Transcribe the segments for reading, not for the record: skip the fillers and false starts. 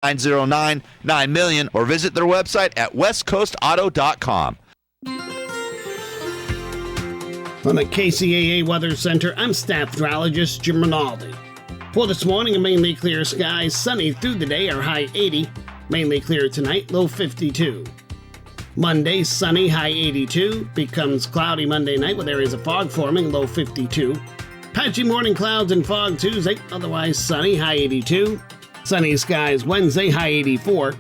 909-9million or visit their website at westcoastauto.com. From the KCAA Weather Center, I'm Staff Meteorologist Jim Rinaldi. For this morning, a mainly clear skies, sunny through the day, our high 80. Mainly clear tonight, low 52. Monday, sunny, high 82. Becomes cloudy Monday night with areas of fog forming, low 52. Patchy morning clouds and fog Tuesday, otherwise sunny, high 82. Sunny skies Wednesday, high 84.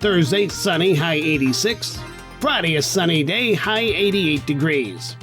Thursday, sunny, high 86. Friday, a sunny day, high 88 degrees.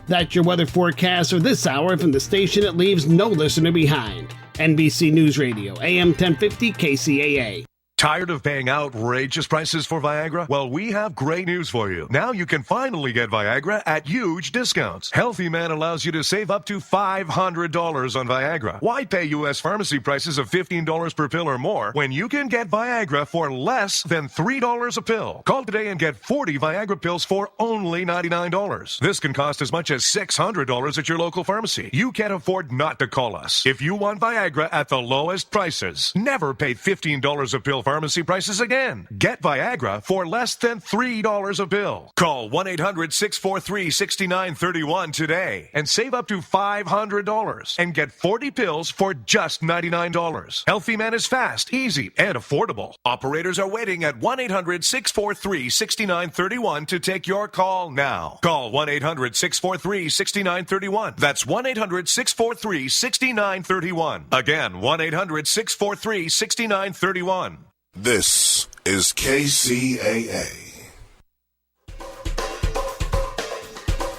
That's your weather forecast for this hour from the station that leaves no listener behind. NBC News Radio, AM 1050 KCAA. Tired of paying outrageous prices for Viagra? Well, we have great news for you. Now you can finally get Viagra at huge discounts. Healthy Man allows you to save up to $500 on Viagra. Why pay U.S. pharmacy prices of $15 per pill or more when you can get Viagra for less than $3 a pill? Call today and get 40 Viagra pills for only $99. This can cost as much as $600 at your local pharmacy. You can't afford not to call us. If you want Viagra at the lowest prices, never pay $15 a pill pharmacy prices again. Get Viagra for less than $3 a pill. Call 1-800-643-6931 today and save up to $500 and get 40 pills for just $99. Healthy Man is fast, easy, and affordable. Operators are waiting at 1-800-643-6931 to take your call now. Call 1-800-643-6931. That's 1-800-643-6931. Again, 1-800-643-6931. This is KCAA.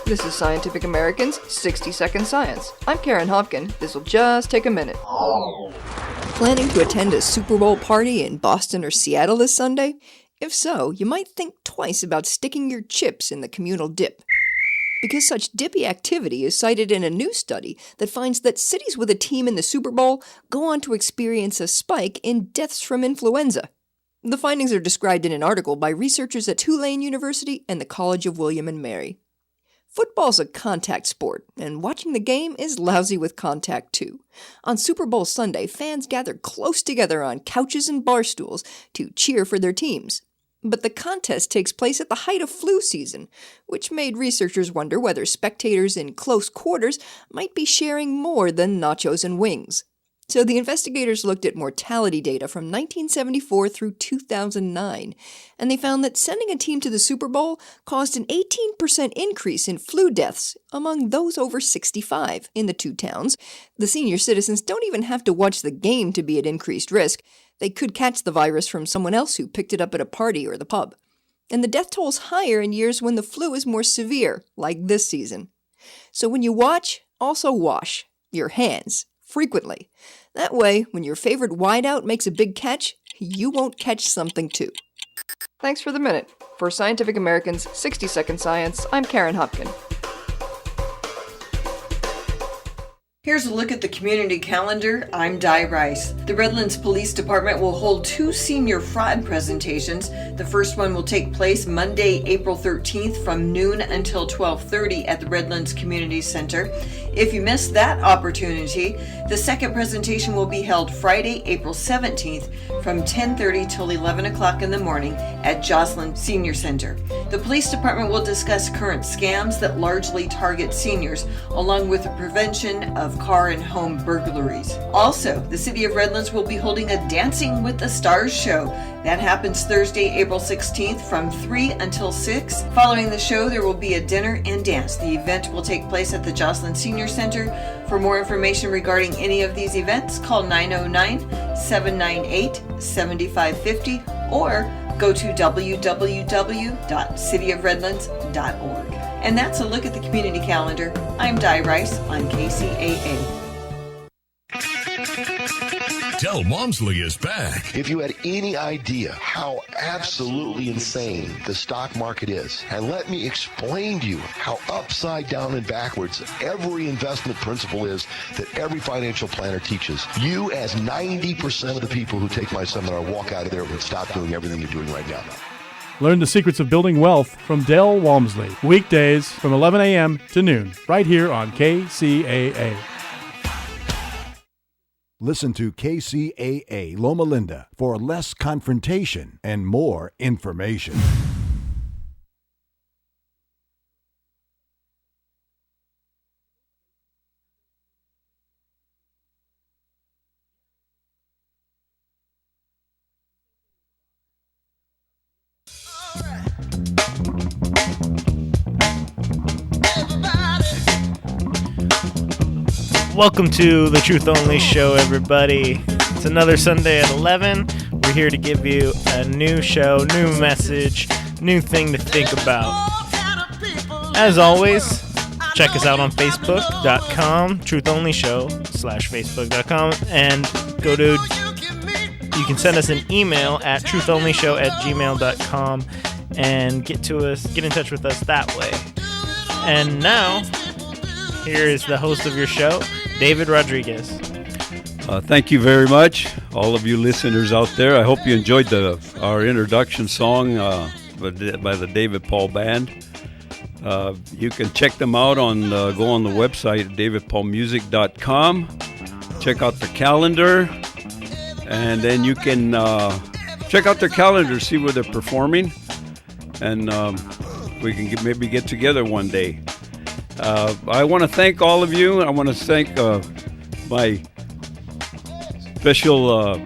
This is Scientific American's 60-Second Science. I'm Karen Hopkin. This will just take a minute. Planning to attend a Super Bowl party in Boston or Seattle this Sunday? If so, you might think twice about sticking your chips in the communal dip. Because such dippy activity is cited in a new study that finds that cities with a team in the Super Bowl go on to experience a spike in deaths from influenza. The findings are described in an article by researchers at Tulane University and the College of William and Mary. Football's a contact sport, and watching the game is lousy with contact too. On Super Bowl Sunday, fans gather close together on couches and bar stools to cheer for their teams. But the contest takes place at the height of flu season, which made researchers wonder whether spectators in close quarters might be sharing more than nachos and wings. So the investigators looked at mortality data from 1974 through 2009, and they found that sending a team to the Super Bowl caused an 18% increase in flu deaths among those over 65 in the two towns. The senior citizens don't even have to watch the game to be at increased risk. They could catch the virus from someone else who picked it up at a party or the pub. And the death toll's higher in years when the flu is more severe, like this season. So when you watch, also wash your hands frequently. That way, when your favorite wideout makes a big catch, you won't catch something too. Thanks for the minute. For Scientific American's 60-Second Science, I'm Karen Hopkin. Here's a look at the community calendar. I'm Di Rice. The Redlands Police Department will hold 2 senior fraud presentations. The first one will take place Monday, April 13th from noon until 12:30 at the Redlands Community Center. If you missed that opportunity, the second presentation will be held Friday, April 17th from 10:30 till 11 o'clock in the morning at Joslyn Senior Center. The police department will discuss current scams that largely target seniors, along with the prevention of car and home burglaries. Also, the City of Redlands will be holding a Dancing with the Stars show. That happens Thursday, April 16th from 3 until 6. Following the show, there will be a dinner and dance. The event will take place at the Joslyn Senior Center. For more information regarding any of these events, call 909-798-7550 or go to www.cityofredlands.org. And that's a look at the community calendar. I'm Di Rice on KCAA. Del Walmsley is back. If you had any idea how absolutely insane the stock market is, and let me explain to you how upside down and backwards every investment principle is that every financial planner teaches, you as 90% of the people who take my seminar walk out of there and stop doing everything you're doing right now. Learn the secrets of building wealth from Del Walmsley. Weekdays from 11 a.m. to noon, right here on KCAA. Listen to KCAA Loma Linda for less confrontation and more information. Welcome to the Truth Only Show, everybody. It's another Sunday at 11. We're here to give you a new show, new message, new thing to think about. As always, check us out on Facebook.com, Truth Only Show /Facebook.com, and you can send us an email at truthonlyshow@gmail.com and get in touch with us that way. And now, here is the host of your show, David Rodriguez. Thank you very much, all of you listeners out there. I hope you enjoyed our introduction song by the David Paul Band. You can check them out go on the website, davidpaulmusic.com. Check out the calendar, and then you can check out their calendar, see where they're performing, and we can maybe get together one day. I want to thank all of you. I want to thank my special,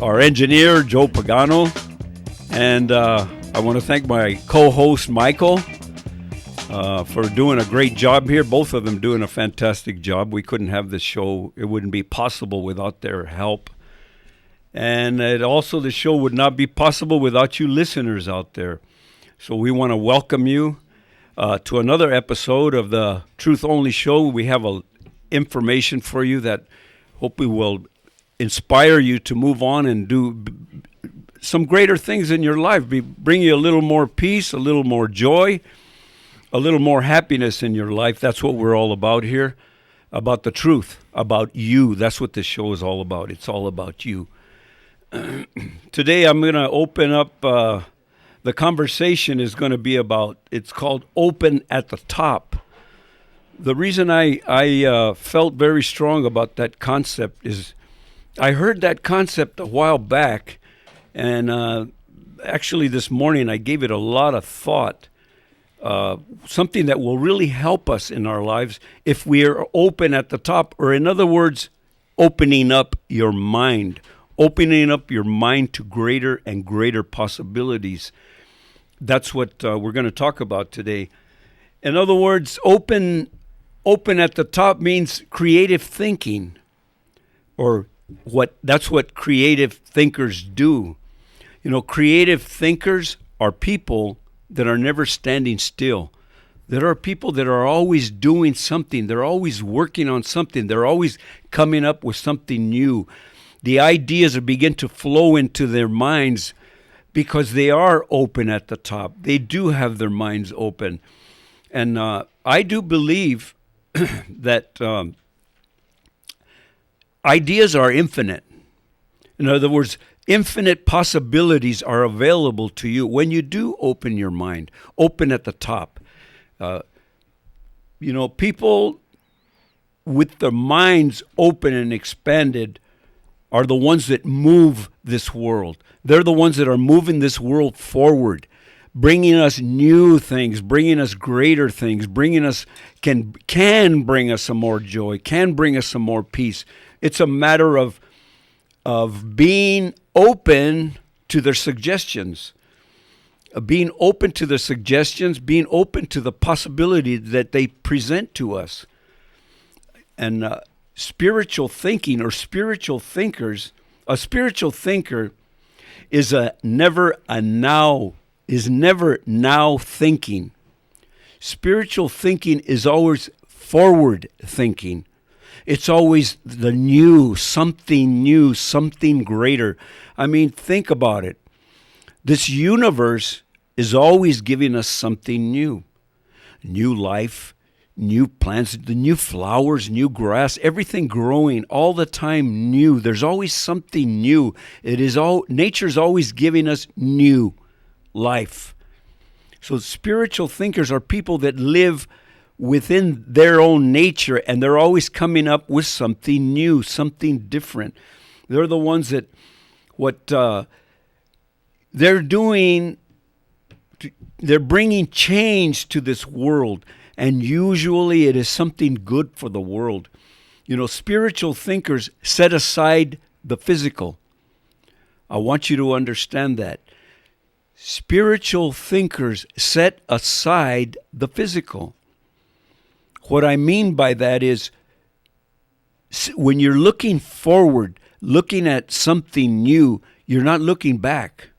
our engineer, Joe Pagano. And I want to thank my co-host, Michael, for doing a great job here. Both of them doing a fantastic job. We couldn't have this show. It wouldn't be possible without their help. And the show would not be possible without you listeners out there. So we want to welcome you to another episode of the Truth Only Show. We have information for you that hopefully will inspire you to move on and do some greater things in your life. Bring you a little more peace, a little more joy, a little more happiness in your life. That's what we're all about here, about the truth, about you. That's what this show is all about. It's all about you. Today I'm going to open up... the conversation is going to be it's called Open at the Top. The reason I felt very strong about that concept is I heard that concept a while back, and actually this morning I gave it a lot of thought, something that will really help us in our lives if we are open at the top, or in other words, opening up your mind to greater and greater possibilities. That's what we're going to talk about today. In other words, open at the top means creative thinking, that's what creative thinkers do. You know, creative thinkers are people that are never standing still. There are people that are always doing something. They're always working on something. They're always coming up with something new. The ideas begin to flow into their minds because they are open at the top. They do have their minds open. And I do believe that ideas are infinite. In other words, infinite possibilities are available to you when you do open your mind, open at the top. People with their minds open and expanded are the ones that move this world. They're the ones that are moving this world forward, bringing us new things, bringing us greater things, can bring us some more joy, can bring us some more peace. It's a matter of being open to their suggestions, being open to the suggestions, being open to the possibility that they present to us. And spiritual thinking or spiritual thinkers, a spiritual thinker is never now thinking. Spiritual thinking is always forward thinking. It's always the new, something greater. I mean, think about it. This universe is always giving us something new. New life, new plants, the new flowers, new grass, everything growing all the time new. There's always something new. Nature's always giving us new life. So spiritual thinkers are people that live within their own nature, and they're always coming up with something new, something different. They're the ones that what they're doing, they're bringing change to this world, and usually it is something good for the world. You know, spiritual thinkers set aside the physical. I want you to understand that. Spiritual thinkers set aside the physical. What I mean by that is when you're looking forward, looking at something new, you're not looking back.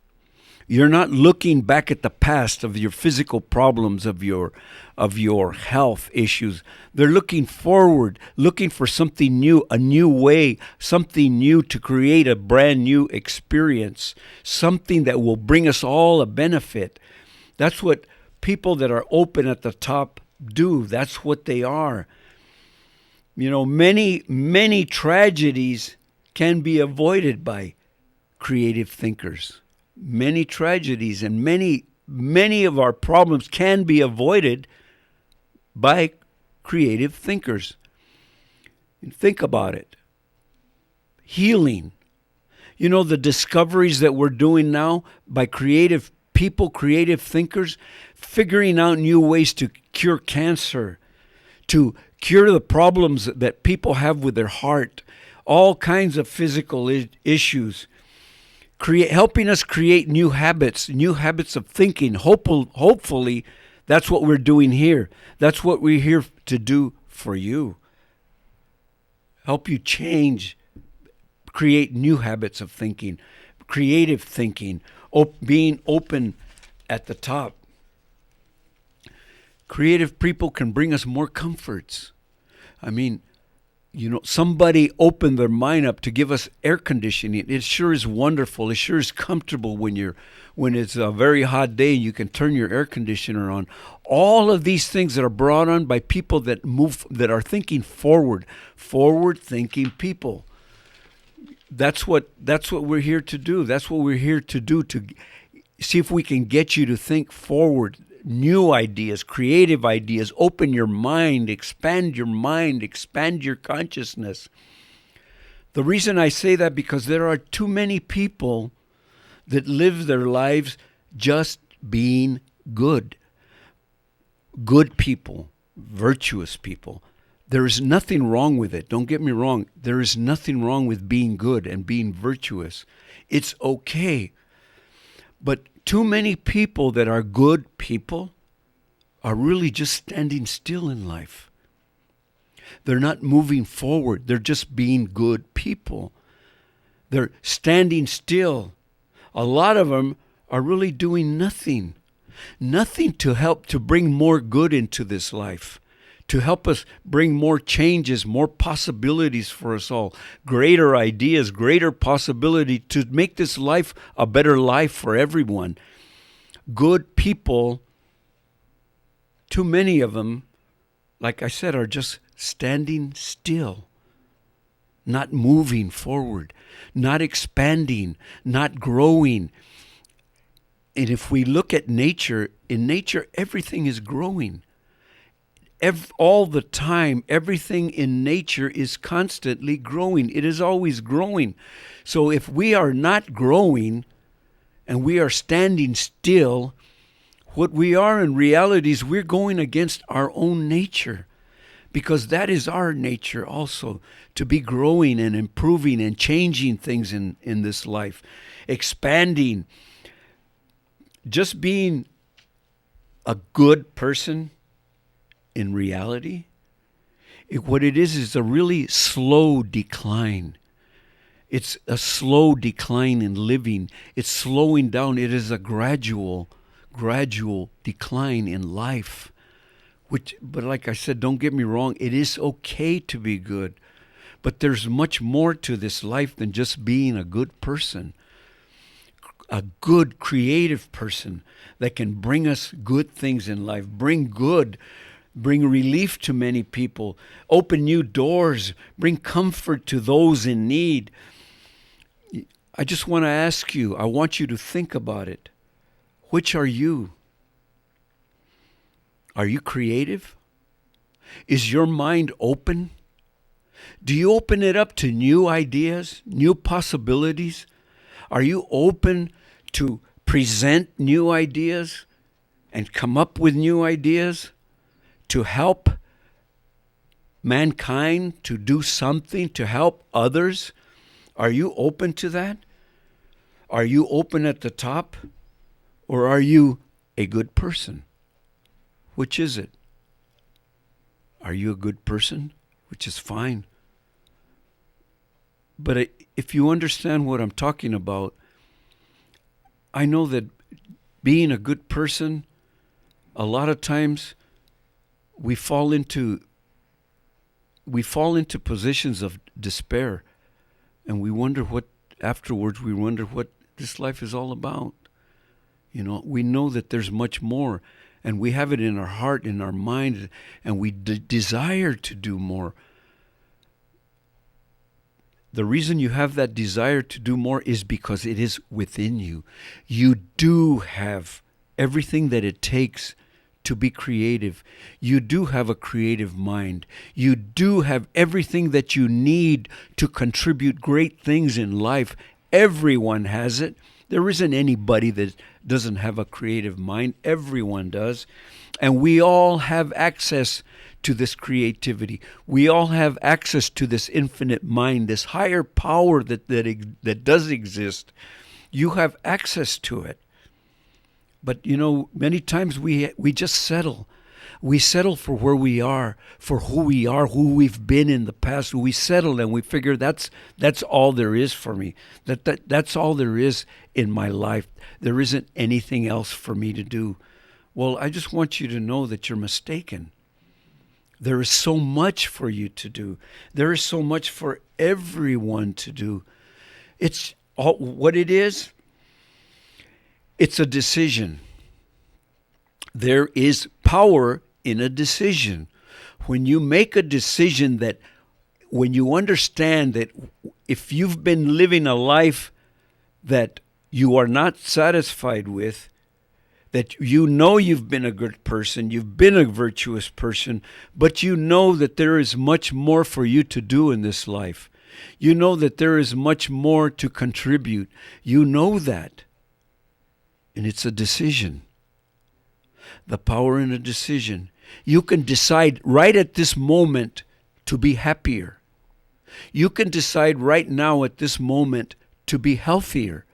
You're not looking back at the past of your physical problems, of your health issues. They're looking forward, looking for something new, a new way, something new to create a brand new experience, something that will bring us all a benefit. That's what people that are open at the top do. That's what they are. You know, many tragedies can be avoided by creative thinkers. Many tragedies and many of our problems can be avoided by creative thinkers. Think about it. Healing. You know, the discoveries that we're doing now by creative people, creative thinkers, figuring out new ways to cure cancer, to cure the problems that people have with their heart, all kinds of physical issues. Helping us create new habits of thinking. Hopefully, that's what we're doing here. That's what we're here to do for you. Help you change, create new habits of thinking, creative thinking, being open at the top. Creative people can bring us more comforts. I mean, you know, somebody opened their mind up to give us air conditioning. It sure is wonderful. It sure is comfortable when it's a very hot day and you can turn your air conditioner on. All of these things that are brought on by people that are thinking forward thinking people. That's what we're here to do. That's what we're here to do, to see if we can get you to think forward. New ideas, creative ideas, open your mind, expand your consciousness. The reason I say that, because there are too many people that live their lives just being good. Good people, virtuous people. There is nothing wrong with it. Don't get me wrong. There is nothing wrong with being good and being virtuous. It's okay. But too many people that are good people are really just standing still in life. They're not moving forward. They're just being good people. They're standing still. A lot of them are really doing nothing. Nothing to help to bring more good into this life, to help us bring more changes, more possibilities for us all, greater ideas, greater possibility to make this life a better life for everyone. Good people, too many of them, like I said, are just standing still, not moving forward, not expanding, not growing. And if we look at nature, in nature, everything is growing. All the time, everything in nature is constantly growing. It is always growing. So if we are not growing and we are standing still, what we are in reality is we're going against our own nature, because that is our nature also, to be growing and improving and changing things in this life, expanding. Just being a good person in reality, what it is a really slow decline. It's a slow decline in living. It's slowing down. It is a gradual decline in life. But like I said, don't get me wrong, it is okay to be good. But there's much more to this life than just being a good person. A good, creative person that can bring us good things in life, bring relief to many people, open new doors, bring comfort to those in need. I just want to ask you, I want you to think about it. Which are you? Are you creative? Is your mind open? Do you open it up to new ideas, new possibilities? Are you open to present new ideas and come up with new ideas to help mankind, to do something, to help others? Are you open to that? Are you open at the top? Or are you a good person? Which is it? Are you a good person? Which is fine. But if you understand what I'm talking about, I know that being a good person, a lot of times we fall into positions of despair, and we wonder what this life is all about. You know, we know that there's much more, and we have it in our heart, in our mind, and we desire to do more. The reason you have that desire to do more is because it is within you. You do have everything that it takes to be creative. You do have a creative mind. You do have everything that you need to contribute great things in life. Everyone has it. There isn't anybody that doesn't have a creative mind. Everyone does. And we all have access to this creativity. We all have access to this infinite mind, this higher power that does exist. You have access to it. But, you know, many times we just settle. We settle for where we are, for who we are, who we've been in the past. We settle and we figure that's all there is for me. That's all there is in my life. There isn't anything else for me to do. Well, I just want you to know that you're mistaken. There is so much for you to do. There is so much for everyone to do. It's all, what it is. It's a decision. There is power in a decision. When you make a decision when you understand that if you've been living a life that you are not satisfied with, that you know you've been a good person, you've been a virtuous person, but you know that there is much more for you to do in this life. You know that there is much more to contribute. You know that. And it's a decision. The power in a decision. You can decide right at this moment to be happier. You can decide right now at this moment to be healthier.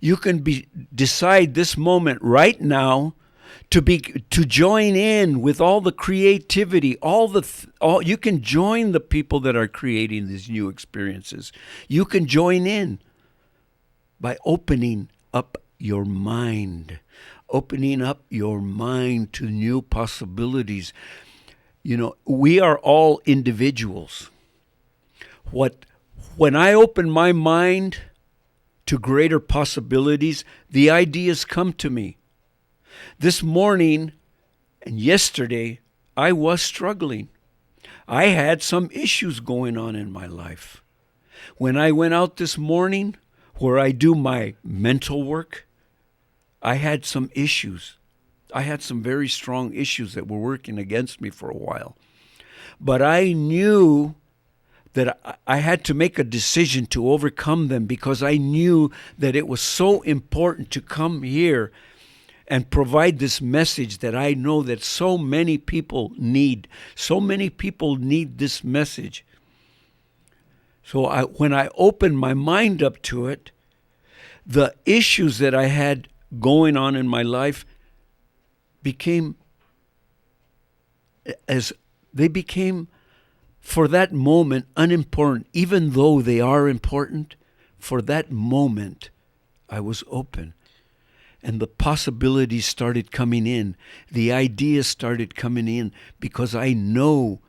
You can decide this moment right now to join in with all the creativity, you can join the people that are creating these new experiences. You can join in by opening up your mind. Opening up your mind to new possibilities. You know, we are all individuals. When I open my mind to greater possibilities, the ideas come to me. This morning and yesterday, I was struggling. I had some issues going on in my life. When I went out this morning, where I do my mental work, I had some issues. I had some very strong issues that were working against me for a while. But I knew that I had to make a decision to overcome them, because I knew that it was so important to come here and provide this message that I know that so many people need. So many people need this message. So when I opened my mind up to it, the issues that I had going on in my life became for that moment unimportant. Even though they are important, for that moment I was open, and the possibilities started coming in. The ideas started coming in, because I know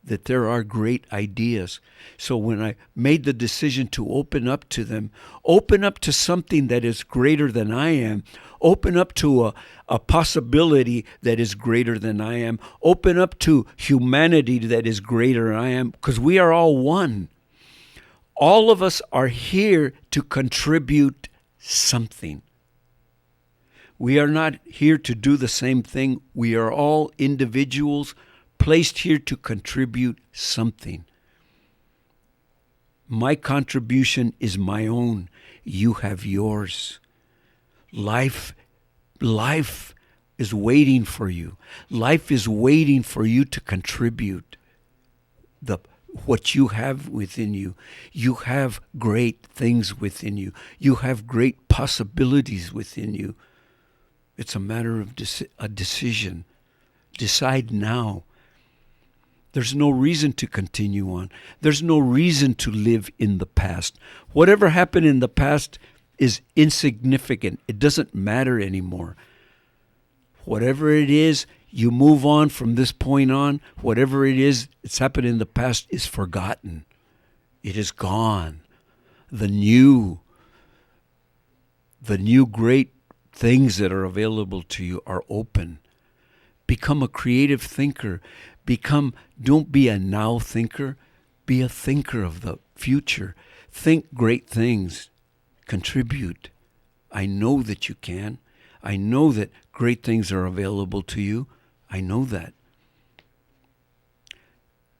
that there are great ideas. So when I made the decision to open up to them, open up to something that is greater than I am, open up to a possibility that is greater than I am, open up to humanity that is greater than I am, because we are all one. All of us are here to contribute something. We are not here to do the same thing. We are all individuals placed here to contribute something. My contribution is my own. You have yours. Life is waiting for you. Life is waiting for you to contribute what you have within you. You have great things within you. You have great possibilities within you. It's a matter of a decision. Decide now. There's no reason to continue on. There's no reason to live in the past. Whatever happened in the past is insignificant. It doesn't matter anymore. Whatever it is, you move on from this point on. Whatever it is, it's happened in the past is forgotten. It is gone. The new great things that are available to you are open. Become a creative thinker. Don't be a now thinker. Be a thinker of the future. Think great things. Contribute. I know that you can. I know that great things are available to you. I know that.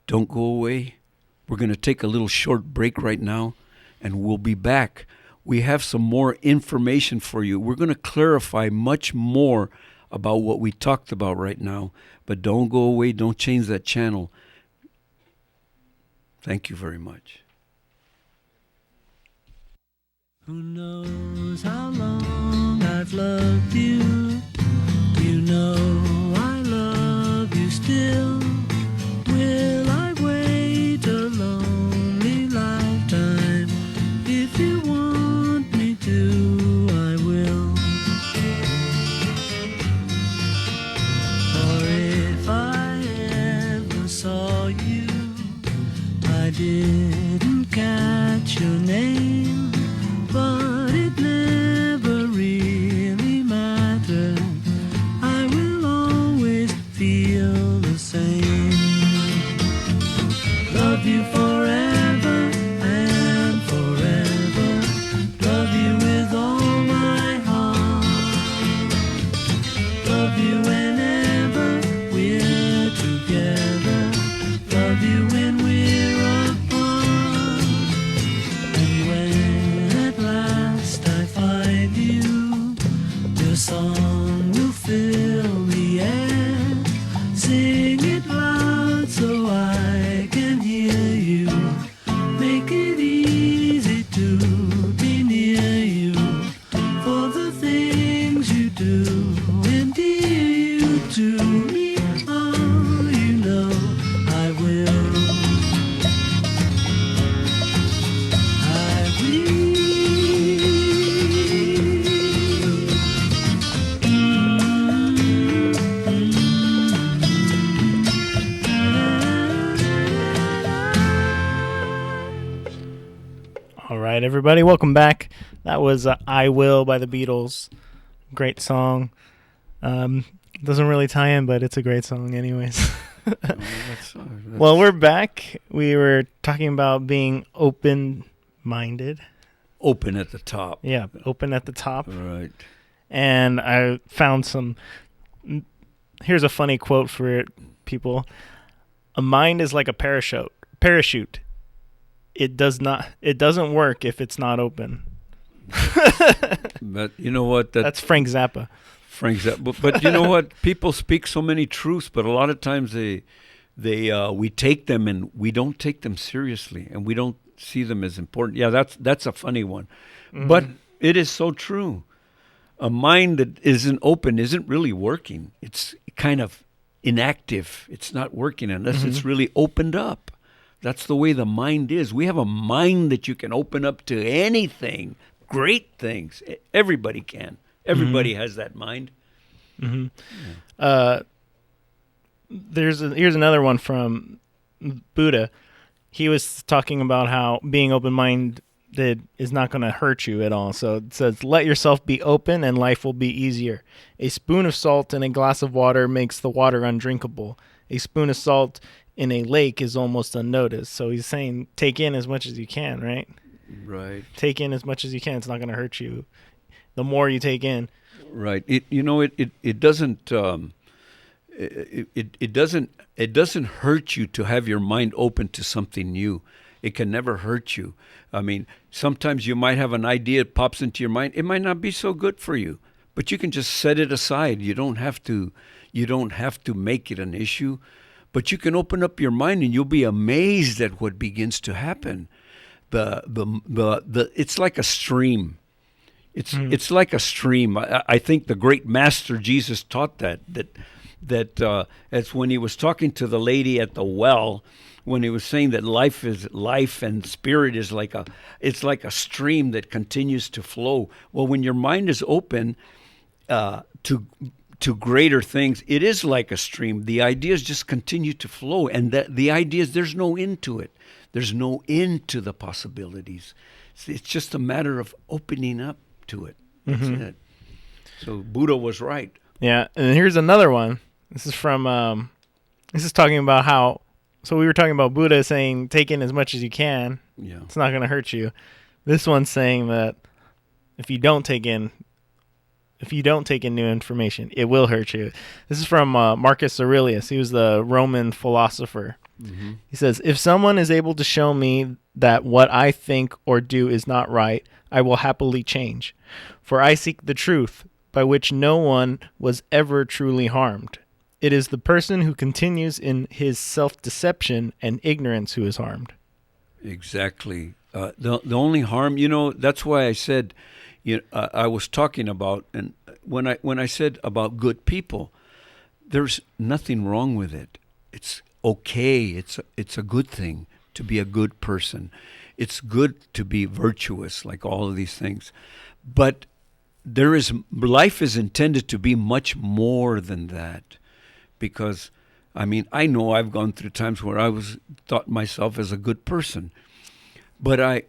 Don't go away. We're going to take a little short break right now, and we'll be back. We have some more information for you. We're going to clarify much more about what we talked about right now. But don't go away. Don't change that channel. Thank you very much. Who knows how long I've loved you? You know I love you still. Will I wait a lonely lifetime? If you want me to, I will. Or if I ever saw you, I didn't catch your name, but it never really mattered. I will always feel the same. Love you forever and forever. Love you with all my heart. Love you whenever we're together. Love you when we're apart. And when at last I find you, your song will fill the air. Sing it loud so I can hear you. Make it easy to be near you. For the things you do endear you to me. Oh, you know I will. I will. All right, everybody, welcome back. That was I Will by the Beatles. Great song. Doesn't really tie in, but it's a great song anyways. Well, we're back. We were talking about being open-minded. Open at the top. Yeah, open at the top. Right. And I found some... Here's a funny quote for people. A mind is like a parachute. It doesn't work if it's not open. But you know what? That's Frank Zappa. But you know what? People speak so many truths, but a lot of times we take them and we don't take them seriously, and we don't see them as important. Yeah, that's a funny one, but it is so true. A mind that isn't open isn't really working. It's kind of inactive. It's not working unless it's really opened up. That's the way the mind is. We have a mind that you can open up to anything, great things. Everybody can. Everybody has that mind. Yeah. Here's another one from Buddha. He was talking about how being open-minded is not going to hurt you at all. So it says, let yourself be open and life will be easier. A spoon of salt in a glass of water makes the water undrinkable. A spoon of salt in a lake is almost unnoticed. So he's saying take in as much as you can, right? Right. Take in as much as you can. It's not going to hurt you. The more you take in. Right. It doesn't it doesn't hurt you to have your mind open to something new. It can never hurt you. I mean, sometimes you might have an idea that pops into your mind. It might not be so good for you, but you can just set it aside. You don't have to make it an issue, but you can open up your mind and you'll be amazed at what begins to happen. It's like a stream. It's like a stream. I think the great master Jesus taught that it's when he was talking to the lady at the well, when he was saying that life is life and spirit is like a stream that continues to flow. Well, when your mind is open to greater things, it is like a stream. The ideas just continue to flow, and the ideas, there's no end to it. There's no end to the possibilities. It's just a matter of opening up to it. That's it. So Buddha was right. Yeah, and here's another one. This is from this is talking about how. So we were talking about Buddha saying, take in as much as you can. Yeah. It's not going to hurt you. This one's saying that if you don't take in new information, it will hurt you. This is from Marcus Aurelius. He was the Roman philosopher. Mm-hmm. He says, if someone is able to show me that what I think or do is not right, I will happily change. For I seek the truth, by which no one was ever truly harmed. It is the person who continues in his self-deception and ignorance who is harmed. Exactly. The only harm, that's why I said, I was talking about, and when I said about good people, there's nothing wrong with it. It's okay. It's a good thing to be a good person. It's good to be virtuous, like all of these things. But life is intended to be much more than that. Because, I mean, I know I've gone through times where I thought myself as a good person, but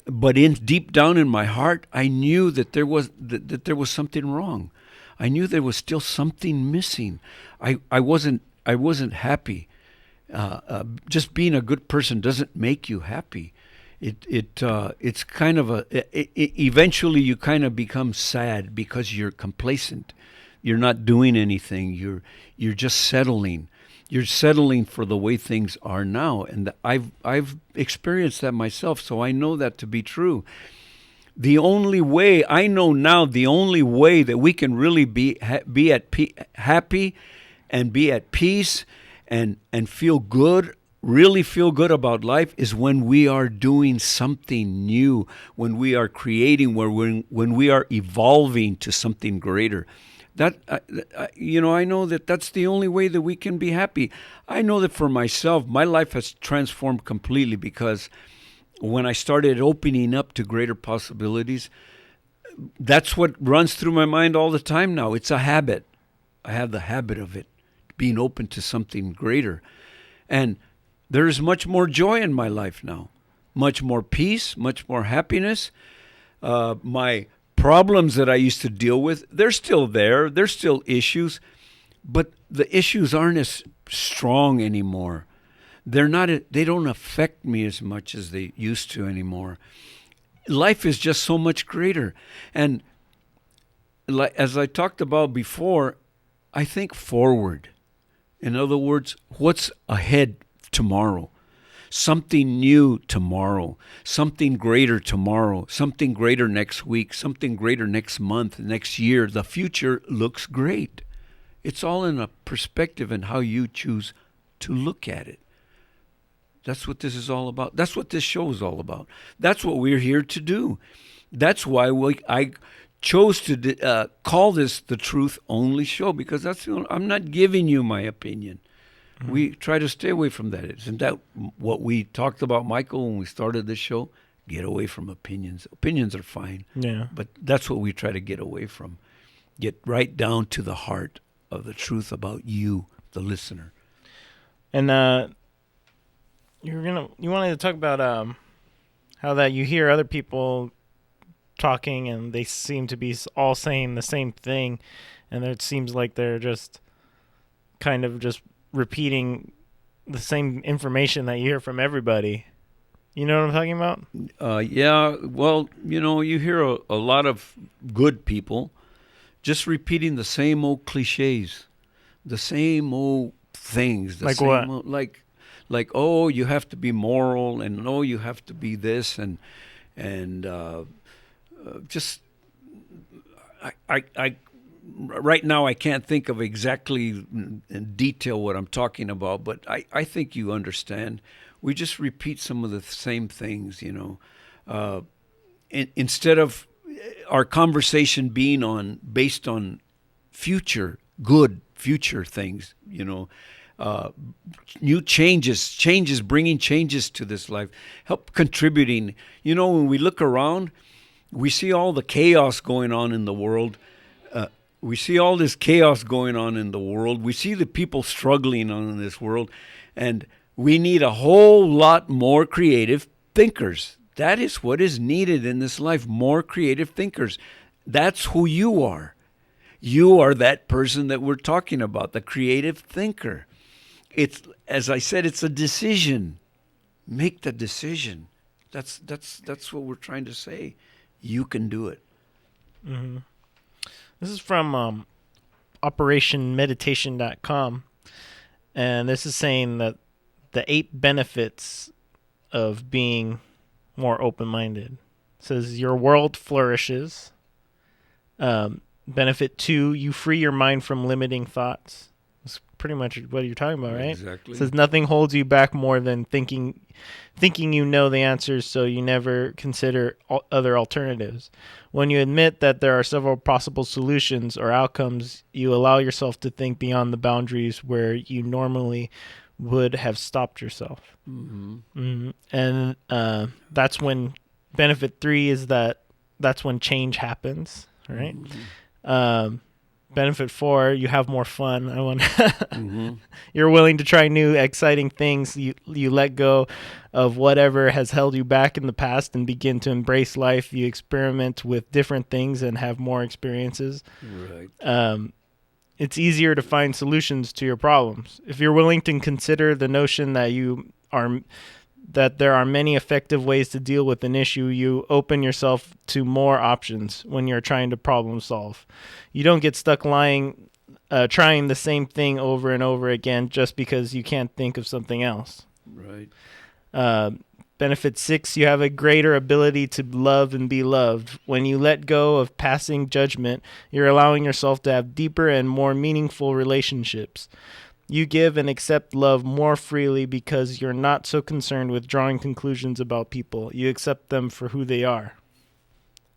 deep down in my heart, I knew that there was something wrong. I knew there was still something missing. I wasn't happy. Just being a good person doesn't make you happy. It's kind of eventually you kind of become sad because you're complacent. You're not doing anything. You're just settling. You're settling for the way things are now, and I've experienced that myself, so I know that to be true. The only way I know now, the only way that we can really be happy and be at peace and feel good, really feel good about life, is when we are doing something new, when we are creating, when we are evolving to something greater. That I know that that's the only way that we can be happy. I know that for myself, my life has transformed completely because when I started opening up to greater possibilities, that's what runs through my mind all the time now. It's a habit. I have the habit of it, being open to something greater. And there is much more joy in my life now, much more peace, much more happiness. My problems that I used to deal with, they're still there. There's still issues, but the issues aren't as strong anymore. They don't affect me as much as they used to anymore. Life is just so much greater. And as I talked about before, I think forward. In other words, what's ahead tomorrow? Something new tomorrow, something greater tomorrow, something greater next week, something greater next month, next year. The future looks great. It's all in a perspective and how you choose to look at it. That's what this is all about. That's what this show is all about. That's what we're here to do. That's why I chose to call this the Truth Only Show, because I'm not giving you my opinion. We try to stay away from that. Isn't that what we talked about, Michael, when we started this show? Get away from opinions. Opinions are fine. Yeah. But that's what we try to get away from. Get right down to the heart of the truth about you, the listener. And you wanted to talk about how that you hear other people talking and they seem to be all saying the same thing, and it seems like they're just kind of just repeating the same information that you hear from everybody. You know what I'm talking about? Yeah. Well, you hear a lot of good people just repeating the same old cliches, the same old things. The Like same what? Old, like oh, you have to be moral, and oh, you have to be this, and just I right now I can't think of exactly in detail what I'm talking about, but I think you understand. We just repeat some of the same things, instead of our conversation being based on good future things, new changes, bringing changes to this life, help contributing. When we look around, we see all the chaos going on in the world. We see all this chaos going on in the world. We see the people struggling in this world, and we need a whole lot more creative thinkers. That is what is needed in this life, more creative thinkers. That's who you are. You are that person that we're talking about, the creative thinker. It's, as I said, it's a decision. Make the decision. That's what we're trying to say. You can do it. Mm-hmm. This is from OperationMeditation.com, and this is saying that the 8 benefits of being more open-minded. It says your world flourishes. Benefit 2, you free your mind from limiting thoughts. That's pretty much what you're talking about, right? Exactly. It says nothing holds you back more than thinking you know the answers, so you never consider other alternatives. When you admit that there are several possible solutions or outcomes, you allow yourself to think beyond the boundaries where you normally would have stopped yourself. Mm-hmm. Mm-hmm. And that's when benefit 3 is that's when change happens, right? Mm-hmm. Benefit 4, you have more fun. Mm-hmm. You're willing to try new, exciting things. You let go of whatever has held you back in the past and begin to embrace life. You experiment with different things and have more experiences. Right. It's easier to find solutions to your problems. If you're willing to consider the notion that that there are many effective ways to deal with an issue, you open yourself to more options when you're trying to problem solve. You don't get stuck trying the same thing over and over again just because you can't think of something else. Right. Benefit 6, you have a greater ability to love and be loved. When you let go of passing judgment, you're allowing yourself to have deeper and more meaningful relationships. You give and accept love more freely because you're not so concerned with drawing conclusions about people. You accept them for who they are.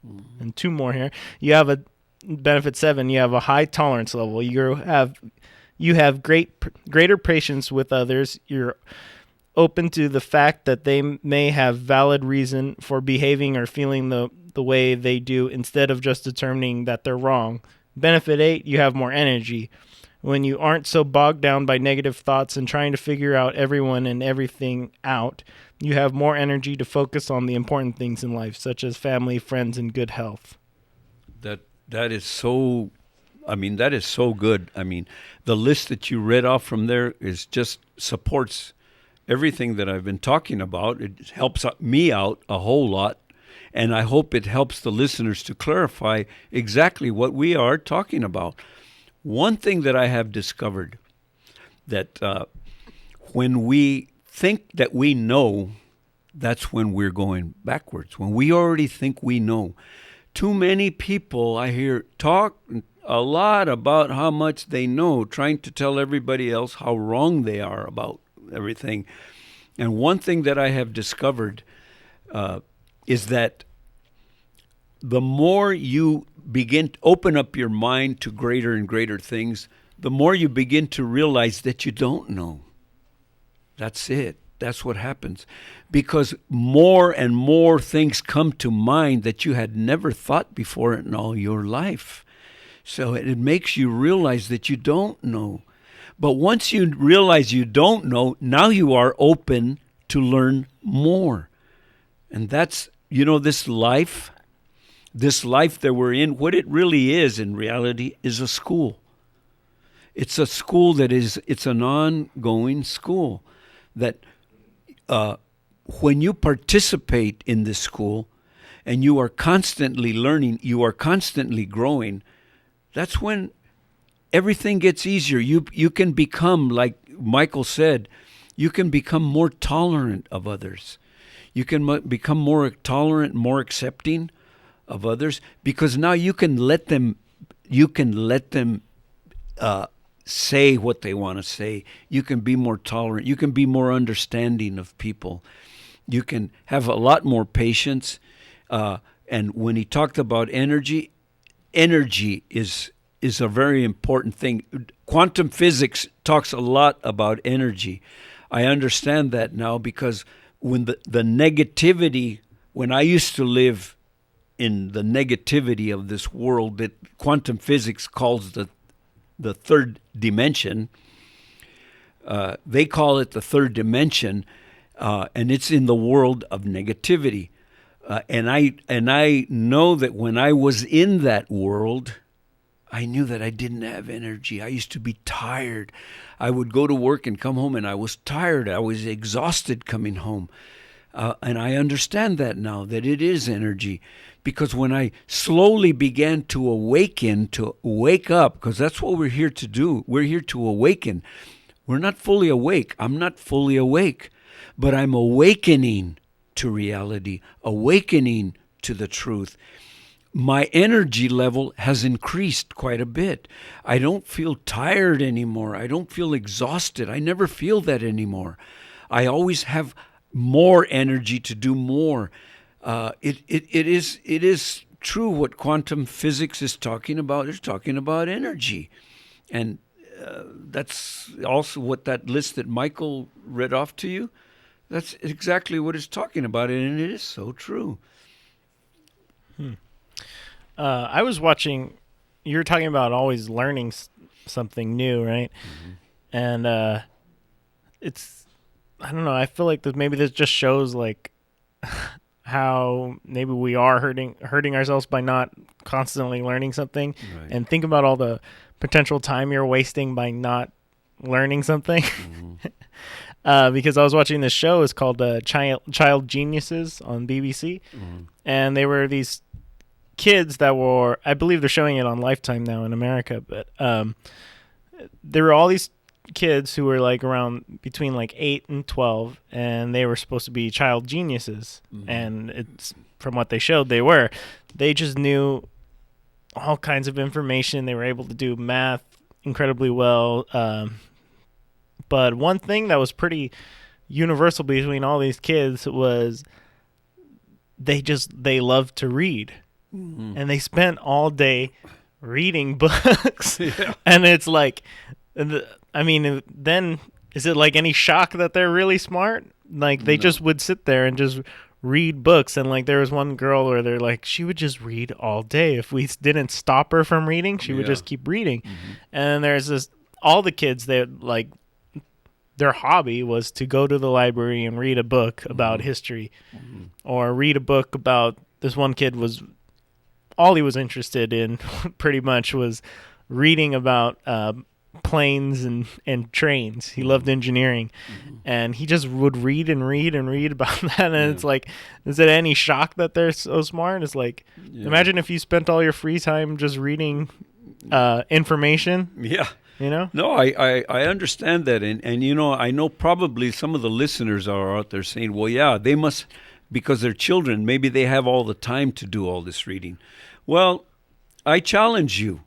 Mm-hmm. And 2 more here. You have a benefit 7. You have a high tolerance level. You have greater patience with others. You're open to the fact that they may have valid reason for behaving or feeling the way they do instead of just determining that they're wrong. Benefit 8. You have more energy. When you aren't so bogged down by negative thoughts and trying to figure out everyone and everything out, you have more energy to focus on the important things in life, such as family, friends, and good health. That is so good. I mean, the list that you read off from there is just supports everything that I've been talking about. It helps me out a whole lot, and I hope it helps the listeners to clarify exactly what we are talking about. One thing that I have discovered, that when we think that we know, that's when we're going backwards. When we already think we know. Too many people I hear talk a lot about how much they know, trying to tell everybody else how wrong they are about everything. And one thing that I have discovered is that the more you begin to open up your mind to greater and greater things, the more you begin to realize that you don't know. That's it. That's what happens. Because more and more things come to mind that you had never thought before in all your life. So it makes you realize that you don't know. But once you realize you don't know, now you are open to learn more. And that's, this life that we're in, what it really is in reality is a school. It's a school it's an ongoing school that when you participate in this school and you are constantly learning, you are constantly growing, that's when everything gets easier. You can become, like Michael said, you can become more tolerant of others. You can become more tolerant, more accepting of others, because now you can let them say what they want to say. You can be more tolerant. You can be more understanding of people. You can have a lot more patience. And when he talked about energy is a very important thing. Quantum physics talks a lot about energy. I understand that now, because when the negativity, when I used to live in the negativity of this world that quantum physics calls the third dimension, they call it the third dimension, and it's in the world of negativity. And I know that when I was in that world, I knew that I didn't have energy. I used to be tired. I would go to work and come home, and I was tired. I was exhausted coming home. And I understand that now, that it is energy. Because when I slowly began to awaken, to wake up, because that's what we're here to do. We're here to awaken. We're not fully awake. I'm not fully awake. But I'm awakening to reality, awakening to the truth. My energy level has increased quite a bit. I don't feel tired anymore. I don't feel exhausted. I never feel that anymore. I always have more energy to do more. It is true what quantum physics is talking about. It's talking about energy. And that's also what that list that Michael read off to you, that's exactly what it's talking about, and it is so true. I was watching, you were talking about always learning something new, right? Mm-hmm. And it's, I don't know, I feel like maybe this just shows like how maybe we are hurting ourselves by not constantly learning something. Right. And think about all the potential time you're wasting by not learning something. Mm-hmm. Because I was watching this show, it's called Child Geniuses on BBC. Mm-hmm. And they were these kids that were, I believe they're showing it on Lifetime now in America, but there were all these kids who were like around between like 8 and 12, and they were supposed to be child geniuses. Mm-hmm. And it's, from what they showed, they just knew all kinds of information. They were able to do math incredibly well. But one thing that was pretty universal between all these kids was they loved to read. Mm-hmm. And they spent all day reading books. Yeah. And it's like, I mean, then is it like any shock that they're really smart? Like they just would sit there and just read books. And like there was one girl where they're like, she would just read all day. If we didn't stop her from reading, she would just keep reading. Mm-hmm. And there's all the kids that like, their hobby was to go to the library and read a book about history, or read a book about, this one kid was, all he was interested in pretty much was reading about planes and trains. He loved engineering, and he just would read and read and read about that. And it's like, is it any shock that they're so smart? It's like, imagine if you spent all your free time just reading information. Yeah. You know? No, I understand that. And you know, I know probably some of the listeners are out there saying, well, yeah, they must, because they're children, maybe they have all the time to do all this reading. Well, I challenge you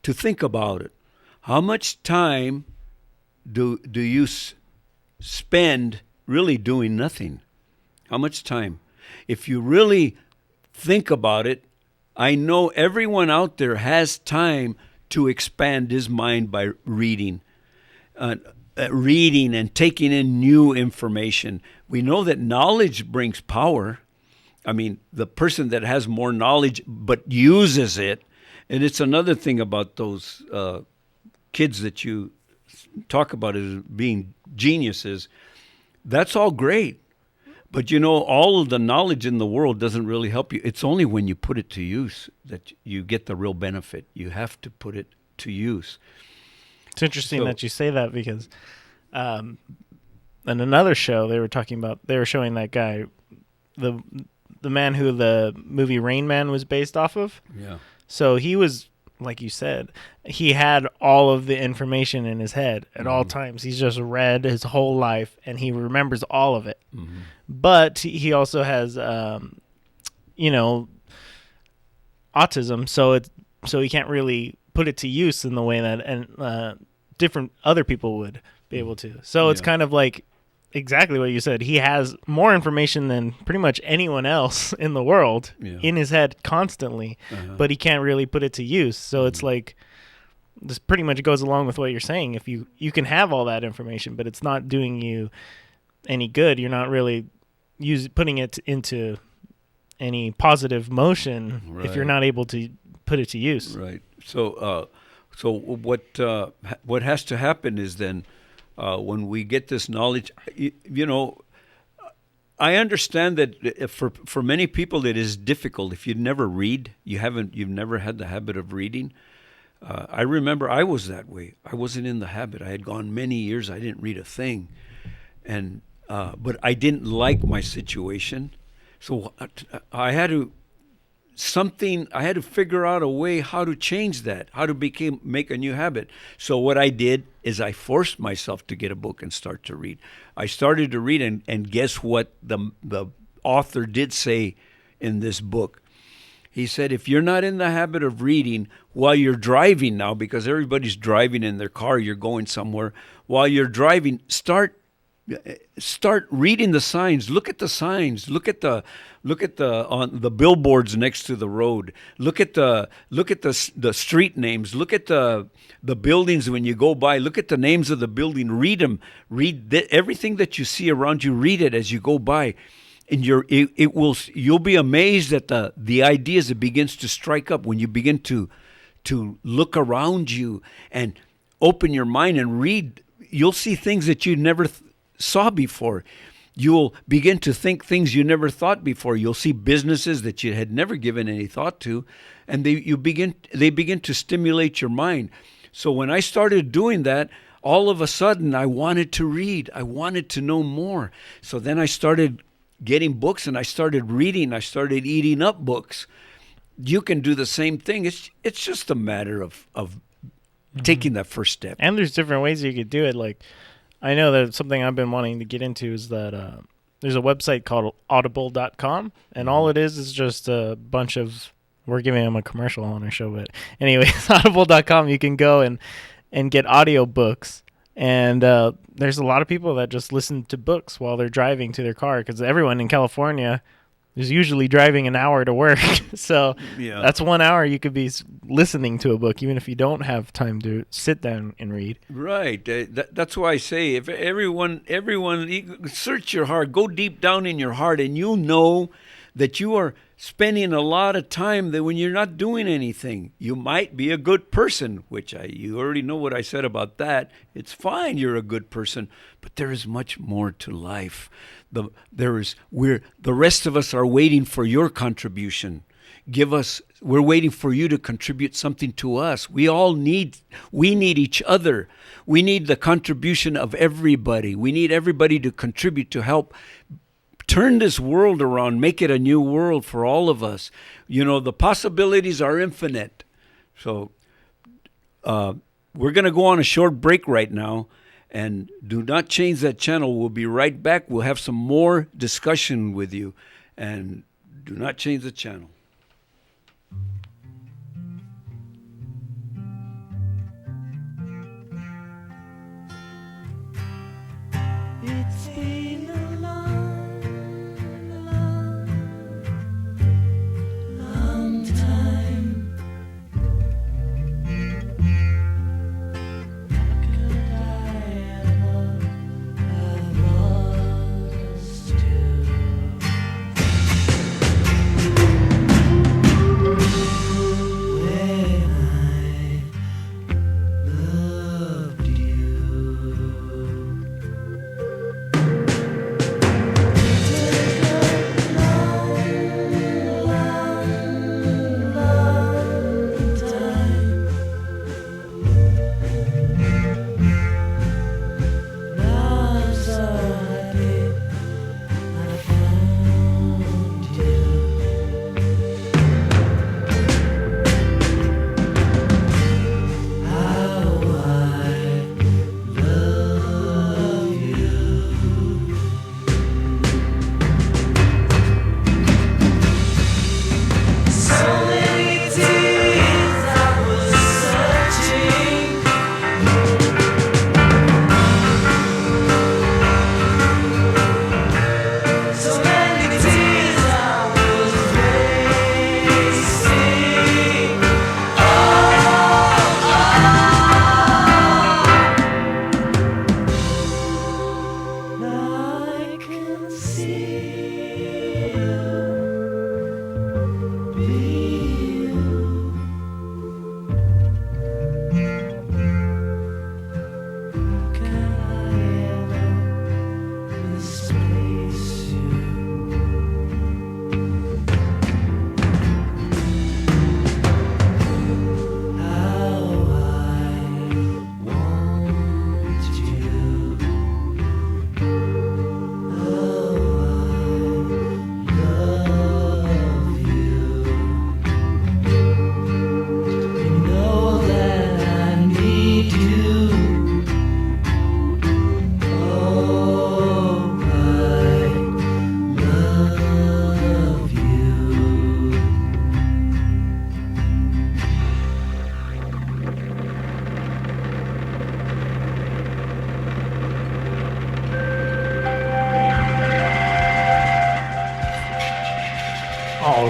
to think about it. How much time do you spend really doing nothing? How much time? If you really think about it, I know everyone out there has time to expand his mind by reading and taking in new information. We know that knowledge brings power. I mean, the person that has more knowledge but uses it, and it's another thing about those kids that you talk about as being geniuses, that's all great. But you know, all of the knowledge in the world doesn't really help you. It's only when you put it to use that you get the real benefit. You have to put it to use. It's interesting that you say that, because in another show they were showing that guy, the man who the movie Rain Man was based off of. Yeah. So he was like you said, he had all of the information in his head at all times. He's just read his whole life, and he remembers all of it. But he also has, autism, so he can't really put it to use in the way that different other people would be able to. So it's kind of like exactly what you said. He has more information than pretty much anyone else in the world in his head constantly, but he can't really put it to use. So it's like this pretty much goes along with what you're saying. If you can have all that information, but it's not doing you any good, you're not really putting it into any positive motion if you're not able to put it to use. Right. So what has to happen is then when we get this knowledge, I understand that for many people it is difficult. If you never read, you've never had the habit of reading. I remember I was that way. I wasn't in the habit. I had gone many years. I didn't read a thing, but I didn't like my situation. So I had to figure out a way how to change that, how to make a new habit. So what I did is I forced myself to get a book and start to read. I started to read, and guess what the author did say in this book? He said, if you're not in the habit of reading while you're driving now, because everybody's driving in their car, you're going somewhere, while you're driving, start reading the signs. Look at the signs. Look at the on the billboards next to the road. Look at the street names. Look at the buildings when you go by. Look at the names of the building. Read them. Everything that you see around you. Read it as you go by, and you'll be amazed at the ideas that begins to strike up when you begin to look around you and open your mind and read. You'll see things that you never saw before. You'll begin to think things you never thought before. You'll see businesses that you had never given any thought to, and they begin to stimulate your mind. So when I started doing that, all of a sudden I wanted to read. I wanted to know more. So then I started getting books and I started reading. I started eating up books. You can do the same thing. It's just a matter of taking that first step. And there's different ways you could do it. Like, I know that something I've been wanting to get into is that there's a website called audible.com, and all it is just a bunch of, we're giving them a commercial on our show, but anyways, audible.com, you can go and get audio books, and there's a lot of people that just listen to books while they're driving to their car, because everyone in California is usually driving an hour to work. So that's 1 hour you could be listening to a book, even if you don't have time to sit down and read. Right. That's why I say, if everyone, search your heart, go deep down in your heart, and you'll know that you are spending a lot of time that when you're not doing anything. You might be a good person, which you already know what I said about that. It's fine, you're a good person, but there is much more to life. The rest of us are waiting for your contribution. We're waiting for you to contribute something to us. We need each other. We need the contribution of everybody. We need everybody to contribute to help turn this world around, make it a new world for all of us. The possibilities are infinite. So we're going to go on a short break right now. And do not change that channel. We'll be right back. We'll have some more discussion with you. And do not change the channel. It's been a long, long time.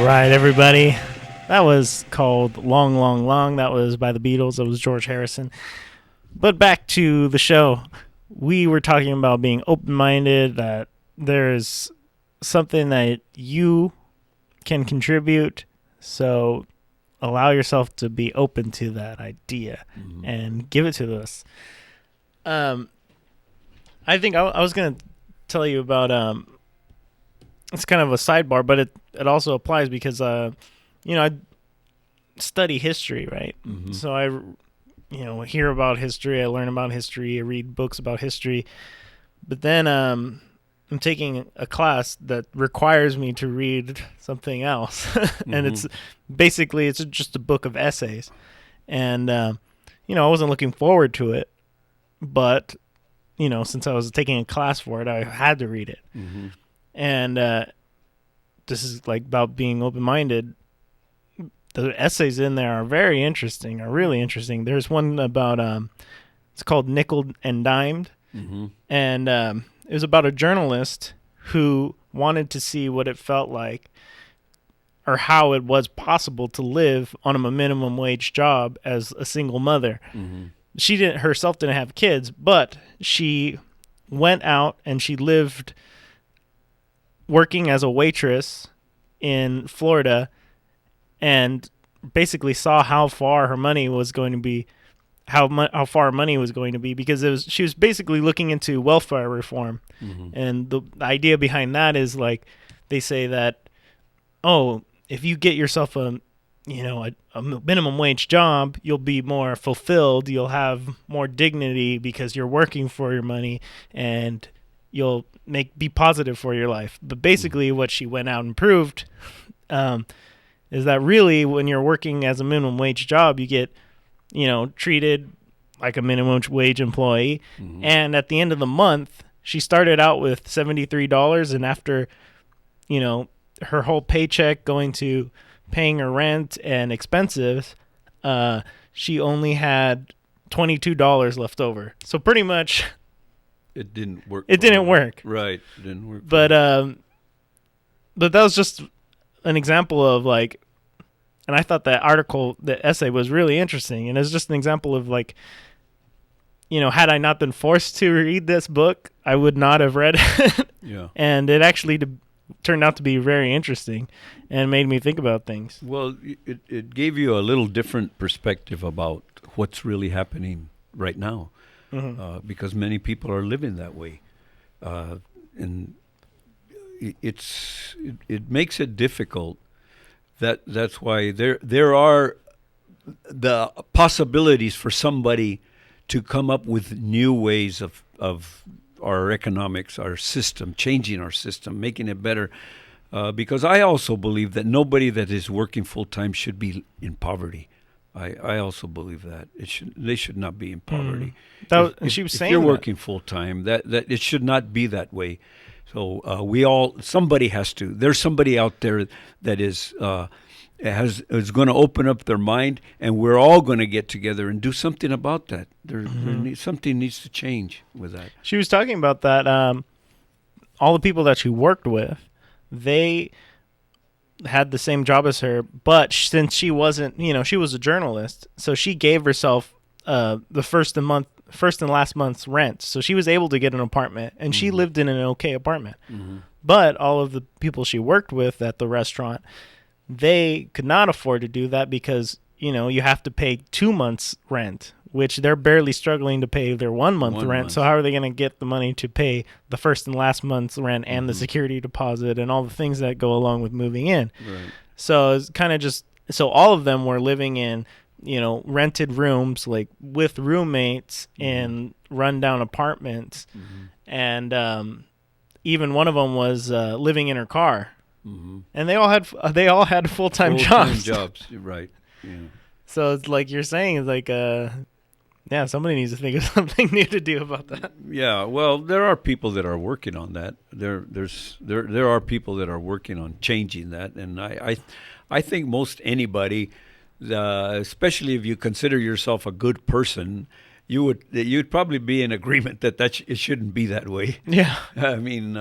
right, everybody. That was called Long, Long, Long. That was by the Beatles. That was George Harrison. But back to the show. We were talking about being open-minded, that there's something that you can contribute. So allow yourself to be open to that idea and give it to us. I think I was going to tell you about, it's kind of a sidebar, but it also applies because, I study history, right? So I hear about history, I learn about history, I read books about history, but then I'm taking a class that requires me to read something else, and it's just a book of essays, and I wasn't looking forward to it, but since I was taking a class for it, I had to read it, and this is like about being open-minded. The essays in there are very interesting, are really interesting. There's one about, it's called Nickel and Dimed. And it was about a journalist who wanted to see what it felt like or how it was possible to live on a minimum wage job as a single mother. She herself didn't have kids, but she went out and she lived working as a waitress in Florida and basically saw how far her money was going to be, how far money was going to be, because she was basically looking into welfare reform. And the idea behind that is, like, they say that, if you get yourself a minimum wage job, you'll be more fulfilled, you'll have more dignity because you're working for your money, and you'll be positive for your life. But basically what she went out and proved is that really when you're working as a minimum wage job, you get, treated like a minimum wage employee. And at the end of the month, she started out with $73, and after, her whole paycheck going to paying her rent and expenses, she only had $22 left over. So pretty much it didn't work. It didn't work. Right. It didn't work. But that was just an example of, like, and I thought the essay was really interesting, and it's just an example of, like, had I not been forced to read this book, I would not have read it. Yeah. And it actually turned out to be very interesting and made me think about things. Well, it gave you a little different perspective about what's really happening right now, because many people are living that way, and it makes it difficult. That's why there are the possibilities for somebody to come up with new ways of our economics, our system, changing our system, making it better. Because I also believe that nobody that is working full time should be in poverty. I also believe that they should not be in poverty. She was saying if you're that. working full time, that it should not be that way. So somebody has to. There's somebody out there that is going to open up their mind, and we're all going to get together and do something about that. Something needs to change with that. She was talking about that. All the people that she worked with, they had the same job as her, but since she wasn't, she was a journalist, so she gave herself the first and last month's rent. So she was able to get an apartment, and she lived in an okay apartment. But all of the people she worked with at the restaurant, they could not afford to do that because, you have to pay 2 months rent, which they're barely struggling to pay their 1 month rent. So how are they going to get the money to pay the first and last month's rent and the security deposit and all the things that go along with moving in? Right. So it's kind of so all of them were living in, rented rooms, like with roommates in rundown apartments. And even one of them was living in her car. And they all had full-time jobs. Right. Yeah. So it's like you're saying, it's like, somebody needs to think of something new to do about that. Yeah, well, there are people that are working on that. There are people that are working on changing that, and I think most anybody, especially if you consider yourself a good person, you'd probably be in agreement that it shouldn't be that way. Yeah. I mean,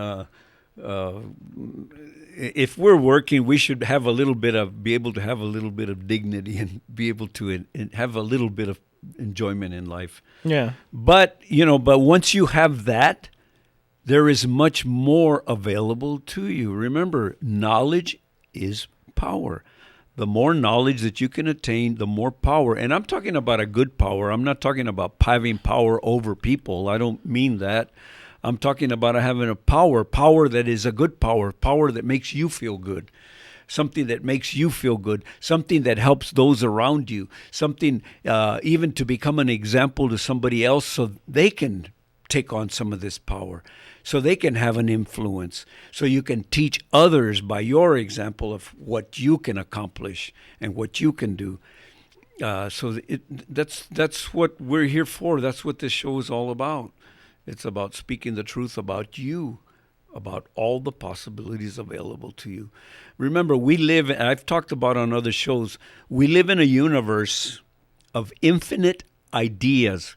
if we're working, we should have be able to have a little bit of dignity and be able to have a little bit of enjoyment in life. Yeah. But, but once you have that, there is much more available to you. Remember, knowledge is power. The more knowledge that you can attain, the more power. And I'm talking about a good power. I'm not talking about having power over people. I don't mean that. I'm talking about having a power that is a good power that makes you feel good, something that makes you feel good, something that helps those around you, something even to become an example to somebody else so they can take on some of this power, so they can have an influence, so you can teach others by your example of what you can accomplish and what you can do. That's what we're here for. That's what this show is all about. It's about speaking the truth about you, about all the possibilities available to you. Remember, and I've talked about on other shows, we live in a universe of infinite ideas.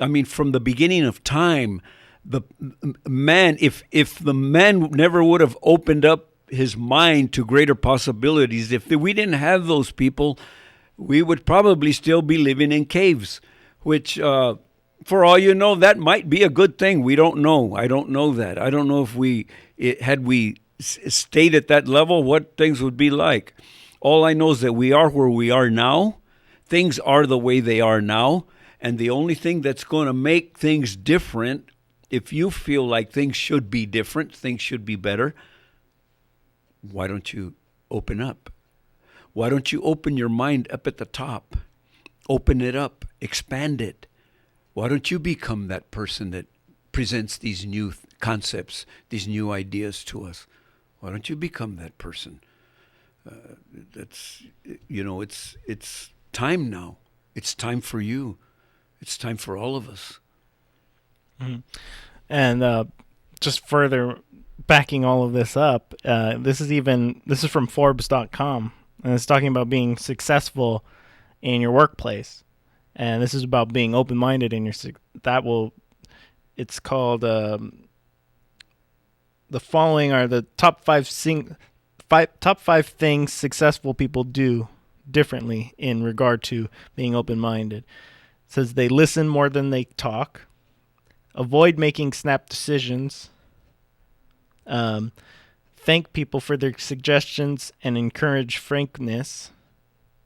I mean, from the beginning of time, the man, if the man never would have opened up his mind to greater possibilities, if we didn't have those people, we would probably still be living in caves, which, for all you know, that might be a good thing. We don't know. I don't know that. I don't know if had we stayed at that level, what things would be like. All I know is that we are where we are now. Things are the way they are now. And the only thing that's going to make things different, if you feel like things should be different, things should be better, why don't you open up? Why don't you open your mind up at the top? Open it up, expand it. Why don't you become that person that presents these new concepts, these new ideas to us? Why don't you become that person? It's time now. It's time for you. It's time for all of us. Mm-hmm. And just further backing all of this up, this is from Forbes.com, and it's talking about being successful in your workplace. And this is about being open-minded in it's called, the following are the top five things successful people do differently in regard to being open-minded. It says they listen more than they talk, avoid making snap decisions, thank people for their suggestions and encourage frankness,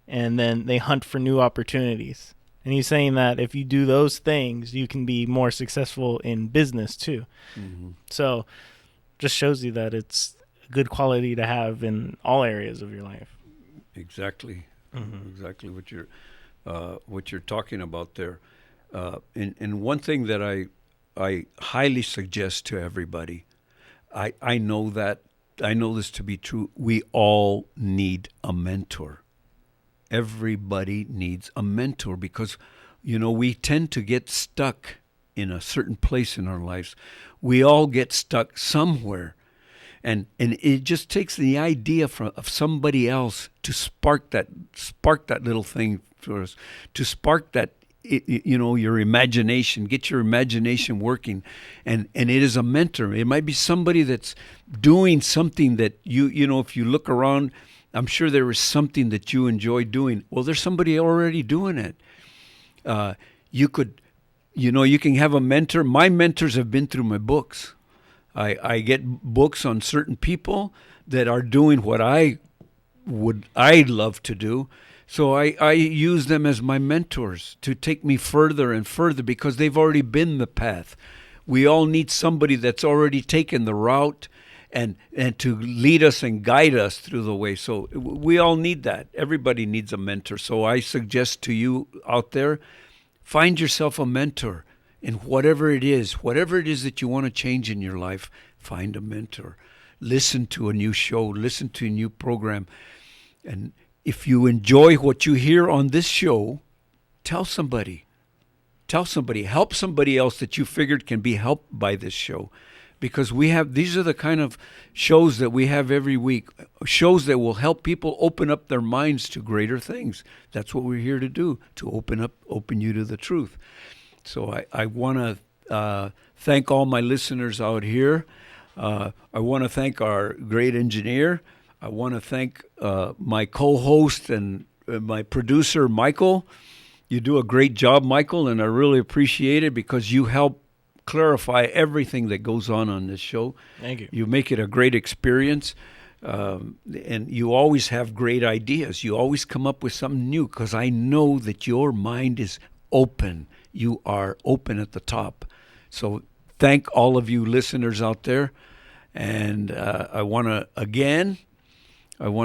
and then they hunt for new opportunities. And he's saying that if you do those things, you can be more successful in business too. Mm-hmm. So just shows you that it's a good quality to have in all areas of your life. Exactly. Mm-hmm. Exactly what you're talking about there. And one thing that I highly suggest to everybody, I know this to be true. We all need a mentor. Everybody needs a mentor because, we tend to get stuck in a certain place in our lives. We all get stuck somewhere. And it just takes the idea of somebody else to spark that little thing for us, to spark that, your imagination, get your imagination working. And it is a mentor. It might be somebody that's doing something that if you look around, I'm sure there is something that you enjoy doing. Well, there's somebody already doing it. You can have a mentor. My mentors have been through my books. I get books on certain people that are doing what I'd love to do. So I use them as my mentors to take me further and further because they've already been the path. We all need somebody that's already taken the route and to lead us and guide us through the way. So we all need that. Everybody needs a mentor. So I suggest to you out there, find yourself a mentor in whatever it is that you want to change in your life. Find a mentor. Listen to a new show. Listen to a new program. And if you enjoy what you hear on this show, tell somebody. Help somebody else that you figured can be helped by this show. Because these are the kind of shows that we have every week, shows that will help people open up their minds to greater things. That's what we're here to do, to open you to the truth. So I want to thank all my listeners out here. I want to thank our great engineer. I want to thank my co-host and my producer, Michael. You do a great job, Michael, and I really appreciate it because you help clarify everything that goes on this show. Thank you. You make it a great experience, and you always have great ideas. You always come up with something new because I know that your mind is open. You are open at the top. So thank all of you listeners out there. And I want to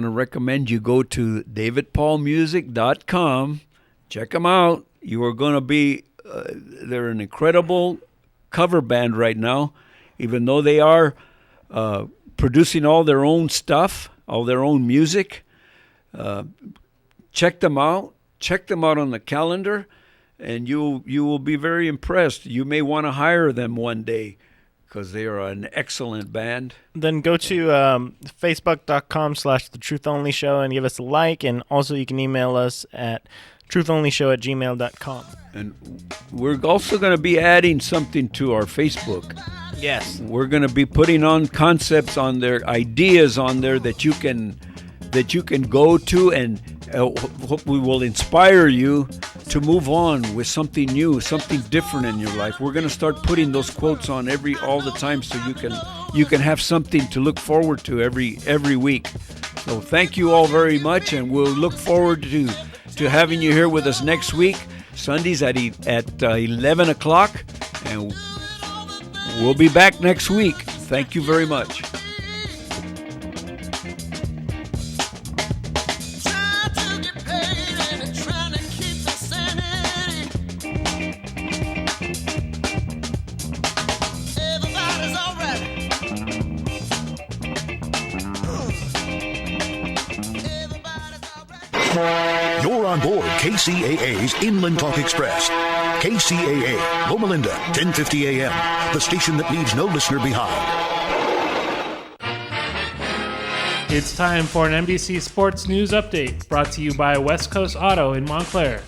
recommend you go to davidpaulmusic.com. Check them out. You are going to be, they're an incredible cover band right now, even though they are producing all their own stuff, all their own music. Check them out. Check them out on the calendar, and you will be very impressed. You may want to hire them one day because they are an excellent band. Then go to facebook.com/The Truth Only Show and give us a like, and also you can email us at truthonlyshow@gmail.com. And we're also going to be adding something to our Facebook. Yes. We're going to be putting on concepts on there, ideas on there that you can go to, and we will inspire you to move on with something new, something different in your life. We're going to start putting those quotes on all the time, so you can have something to look forward to every week. So thank you all very much, and we'll look forward to having you here with us next week, Sundays at 11 o'clock, and we'll be back next week. Thank you very much. You're on board KCAA's Inland Talk Express. KCAA, Loma Linda, 1050 AM, the station that leaves no listener behind. It's time for an NBC Sports News Update, brought to you by West Coast Auto in Montclair.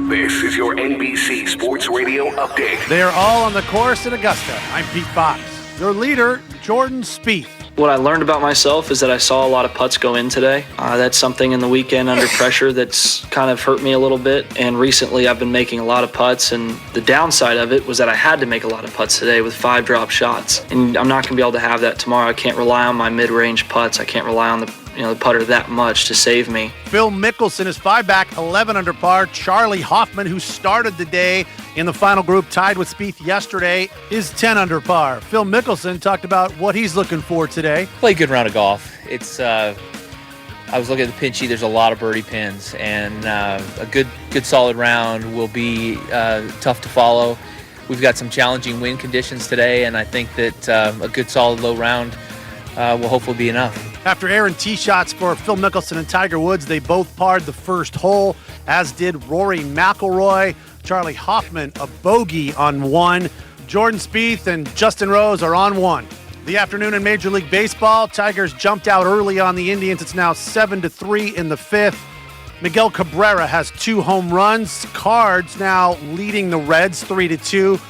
This is your NBC Sports Radio Update. They are all on the course in Augusta. I'm Pete Fox. Your leader, Jordan Spieth. What I learned about myself is that I saw a lot of putts go in today. That's something in the weekend under pressure that's kind of hurt me a little bit. And recently I've been making a lot of putts, and the downside of it was that I had to make a lot of putts today with 5 drop shots. And I'm not going to be able to have that tomorrow. I can't rely on my mid-range putts. I can't rely on the putter that much to save me. Phil Mickelson is 5 back, 11 under par. Charlie Hoffman, who started the day in the final group, tied with Spieth yesterday, is 10 under par. Phil Mickelson talked about what he's looking for today. Play a good round of golf. It's I was looking at the pin sheet. There's a lot of birdie pins, and a good solid round will be tough to follow. We've got some challenging wind conditions today, and I think that a good solid low round will hopefully be enough. After airing tee shots for Phil Mickelson and Tiger Woods, they both parred the first hole, as did Rory McIlroy. Charlie Hoffman, a bogey on 1. Jordan Spieth and Justin Rose are on 1. The afternoon in Major League Baseball, Tigers jumped out early on the Indians. It's now 7-3 in the 5th. Miguel Cabrera has 2 home runs. Cards now leading the Reds 3-2.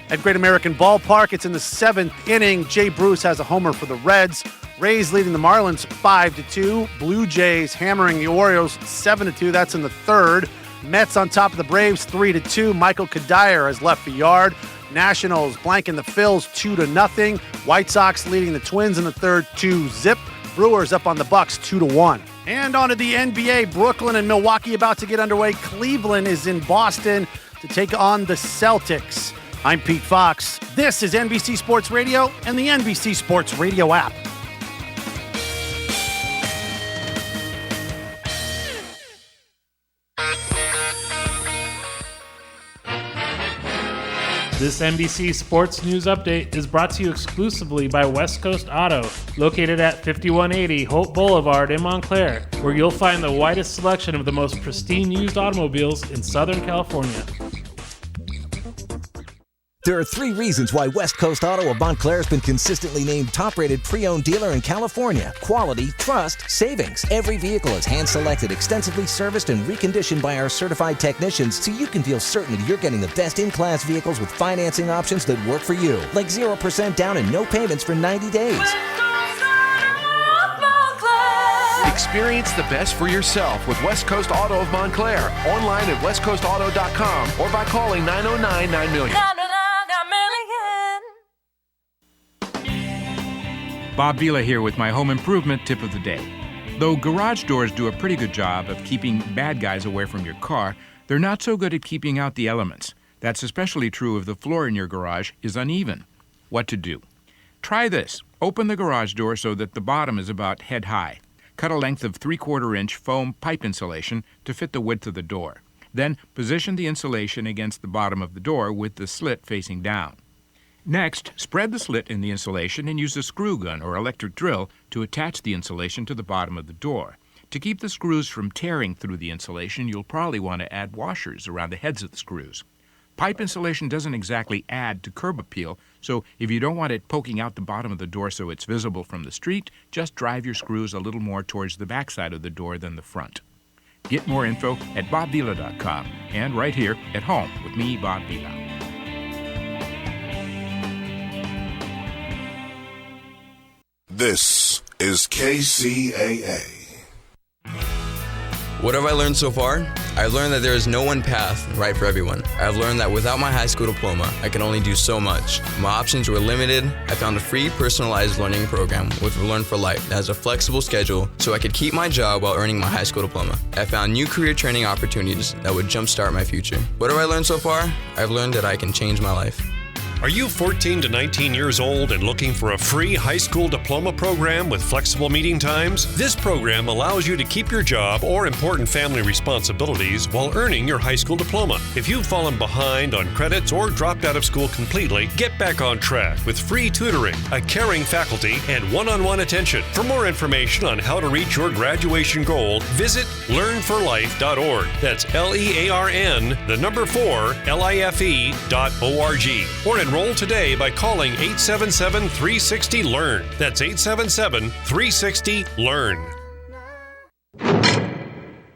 At Great American Ballpark, it's in the 7th inning. Jay Bruce has a homer for the Reds. Rays leading the Marlins 5-2. Blue Jays hammering the Orioles 7-2. That's in the 3rd. Mets on top of the Braves 3-2. Michael Kadire has left the yard. Nationals blanking the Phils 2-0. White Sox leading the Twins in the 3rd 2-0. Brewers up on the Bucks 2-1. And on to the NBA. Brooklyn and Milwaukee about to get underway. Cleveland is in Boston to take on the Celtics. I'm Pete Fox. This is NBC Sports Radio and the NBC Sports Radio app. This NBC Sports News Update is brought to you exclusively by West Coast Auto, located at 5180 Holt Boulevard in Montclair, where you'll find the widest selection of the most pristine used automobiles in Southern California. There are 3 reasons why West Coast Auto of Montclair has been consistently named top-rated pre-owned dealer in California. Quality, trust, savings. Every vehicle is hand-selected, extensively serviced, and reconditioned by our certified technicians so you can feel certain that you're getting the best in-class vehicles with financing options that work for you. Like 0% down and no payments for 90 days. Experience the best for yourself with West Coast Auto of Montclair. Online at westcoastauto.com or by calling 909-9000. Bob Vila here with my home improvement tip of the day. Though garage doors do a pretty good job of keeping bad guys away from your car, they're not so good at keeping out the elements. That's especially true if the floor in your garage is uneven. What to do? Try this. Open the garage door so that the bottom is about head high. Cut a length of 3/4 inch foam pipe insulation to fit the width of the door. Then position the insulation against the bottom of the door with the slit facing down. Next, spread the slit in the insulation and use a screw gun or electric drill to attach the insulation to the bottom of the door. To keep the screws from tearing through the insulation, you'll probably want to add washers around the heads of the screws. Pipe insulation doesn't exactly add to curb appeal, so if you don't want it poking out the bottom of the door so it's visible from the street, just drive your screws a little more towards the back side of the door than the front. Get more info at bobvila.com and right here at home with me, Bob Vila. This is KCAA. What have I learned so far? I've learned that there is no one path right for everyone. I've learned that without my high school diploma, I can only do so much. My options were limited. I found a free personalized learning program with Learn for Life that has a flexible schedule so I could keep my job while earning my high school diploma. I found new career training opportunities that would jumpstart my future. What have I learned so far? I've learned that I can change my life. Are you 14 to 19 years old and looking for a free high school diploma program with flexible meeting times? This program allows you to keep your job or important family responsibilities while earning your high school diploma. If you've fallen behind on credits or dropped out of school completely, get back on track with free tutoring, a caring faculty, and one-on-one attention. For more information on how to reach your graduation goal, visit learnforlife.org. That's LEARN4LIFE.org. Or enroll today by calling 877-360-LEARN. That's 877-360-LEARN.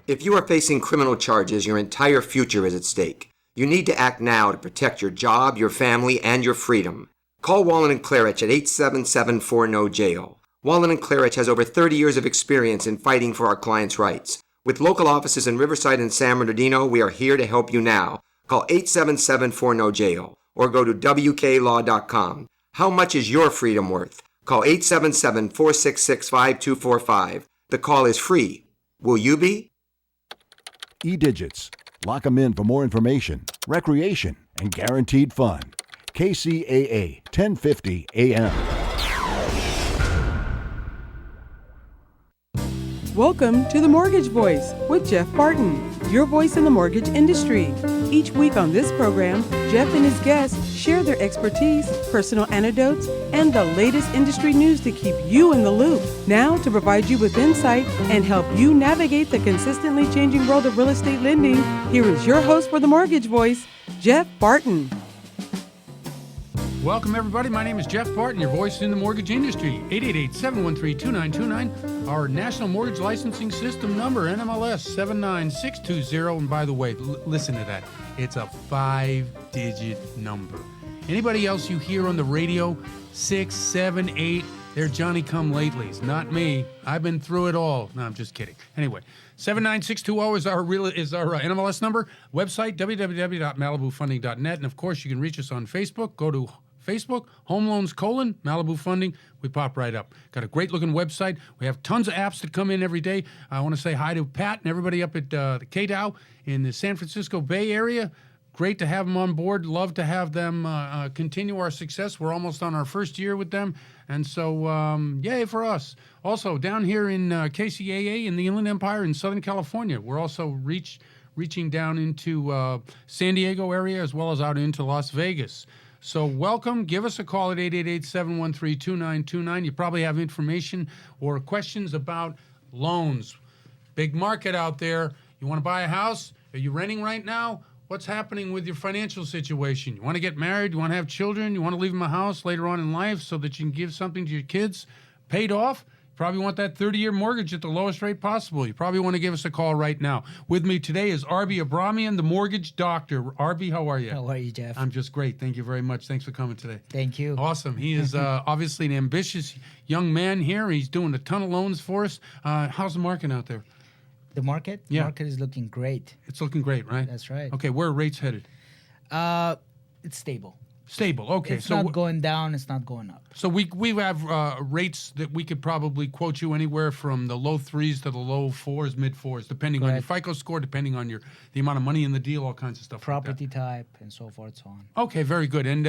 If you are facing criminal charges, your entire future is at stake. You need to act now to protect your job, your family, and your freedom. Call Wallen and Claridge at 877-4NO-JAIL. Wallen and Claridge has over 30 years of experience in fighting for our clients' rights. With local offices in Riverside and San Bernardino, we are here to help you now. Call 877-4NO-JAIL. Or go to WKLaw.com. How much is your freedom worth? Call 877-466-5245. The call is free. Will you be? E-Digits. Lock 'em in for more information, recreation, and guaranteed fun. KCAA 1050 AM. Welcome to The Mortgage Voice with Jeff Barton, your voice in the mortgage industry. Each week on this program, Jeff and his guests share their expertise, personal anecdotes, and the latest industry news to keep you in the loop. Now, to provide you with insight and help you navigate the consistently changing world of real estate lending, here is your host for The Mortgage Voice, Jeff Barton. Welcome, everybody. My name is Jeff Barton, your voice in the mortgage industry. 888-713-2929, our national mortgage licensing system number, NMLS 79620. And by the way, listen to that. It's a 5-digit number. Anybody else you hear on the radio, 6, 7, 8, they're Johnny-come-latelys. Not me. I've been through it all. No, I'm just kidding. Anyway, 79620 is our NMLS number. Website, www.malibufunding.net. And, of course, you can reach us on Facebook. Go to Facebook, Home Loans, Malibu Funding. We pop right up. Got a great-looking website. We have tons of apps that come in every day. I want to say hi to Pat and everybody up at the Kcaa in the San Francisco Bay Area. Great to have them on board. Love to have them continue our success. We're almost on our first year with them. And so, yay for us. Also, down here in KCAA in the Inland Empire in Southern California, we're also reaching down into San Diego area as well as out into Las Vegas. So welcome. Give us a call at 888-713-2929. You probably have information or questions about loans. Big market out there. You want to buy a house? Are you renting right now? What's happening with your financial situation? You want to get married? You want to have children? You want to leave them a house later on in life so that you can give something to your kids paid off? Probably want that 30-year mortgage at the lowest rate possible. You probably want to give us a call right now. With me today is Arby Abramian, the mortgage doctor. Arby, how are you? How are you, Jeff? I'm just great. Thank you very much. Thanks for coming today. Thank you. Awesome. He is obviously an ambitious young man here. He's doing a ton of loans for us. How's the market out there? The market? Yeah. The market is looking great. It's looking great, right? That's right. Okay, where are rates headed? It's stable. Stable. Okay, It's not going down. It's not going up. So we have rates that we could probably quote you anywhere from the low 3s to the low 4s, mid 4s, depending on your FICO score, depending on the amount of money in the deal, all kinds of stuff. Property type and so forth, so on. Okay, very good. And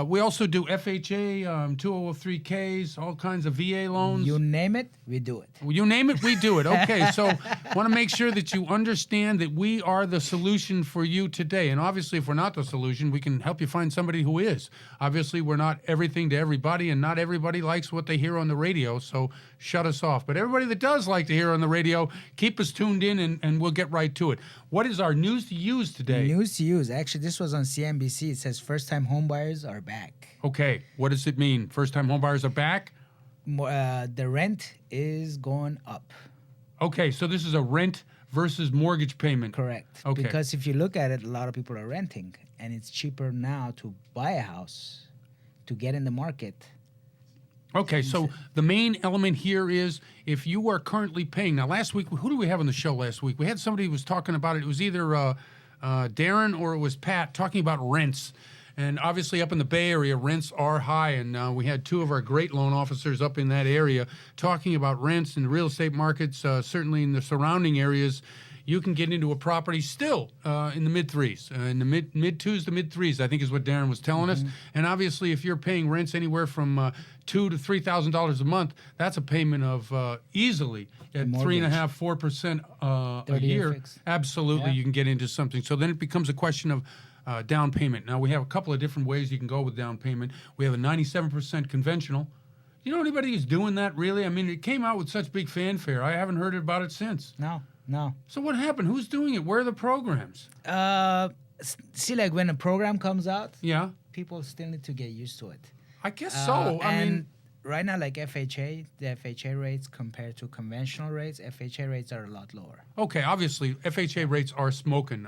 we also do FHA, 2003Ks, all kinds of VA loans. You name it, we do it. You name it, we do it. Okay, so want to make sure that you understand that we are the solution for you today. And obviously, if we're not the solution, we can help you find somebody who is. Obviously, we're not everything to everybody, and not everybody likes what they hear on the radio, so shut us off. But everybody that does like to hear on the radio, keep us tuned in, and we'll get right to it. What is our news to use today? News to use. Actually, this was on CNBC. It says first-time homebuyers are back. Okay, what does it mean? First-time homebuyers are back? The rent is going up. Okay, so this is a rent versus mortgage payment. Correct. Okay. Because if you look at it, a lot of people are renting, and it's cheaper now to buy a house, to get in the market. Okay, so the main element here is if you are currently paying. Now, last week, who do we have on the show last week? We had somebody who was talking about it. It was either Darren or it was Pat talking about rents. And obviously up in the Bay Area, rents are high. And we had two of our great loan officers up in that area talking about rents in the real estate markets, certainly in the surrounding areas. You can get into a property still in the mid-3s, in the mid-2s to mid-3s, I think is what Darren was telling us. And obviously, if you're paying rents anywhere from $2,000 to $3,000 a month, that's a payment of easily at 3.5%, 4% a year. Absolutely, you can get into something. So then it becomes a question of down payment. Now, we have a couple of different ways you can go with down payment. We have a 97% conventional. You know anybody who's doing that, really? I mean, it came out with such big fanfare. I haven't heard about it since. No. So what happened? Who's doing it? Where are the programs? See, like when a program comes out, yeah, people still need to get used to it. I guess so. I mean, right now, like FHA, the FHA rates compared to conventional rates, FHA rates are a lot lower. Okay, obviously, FHA rates are smoking.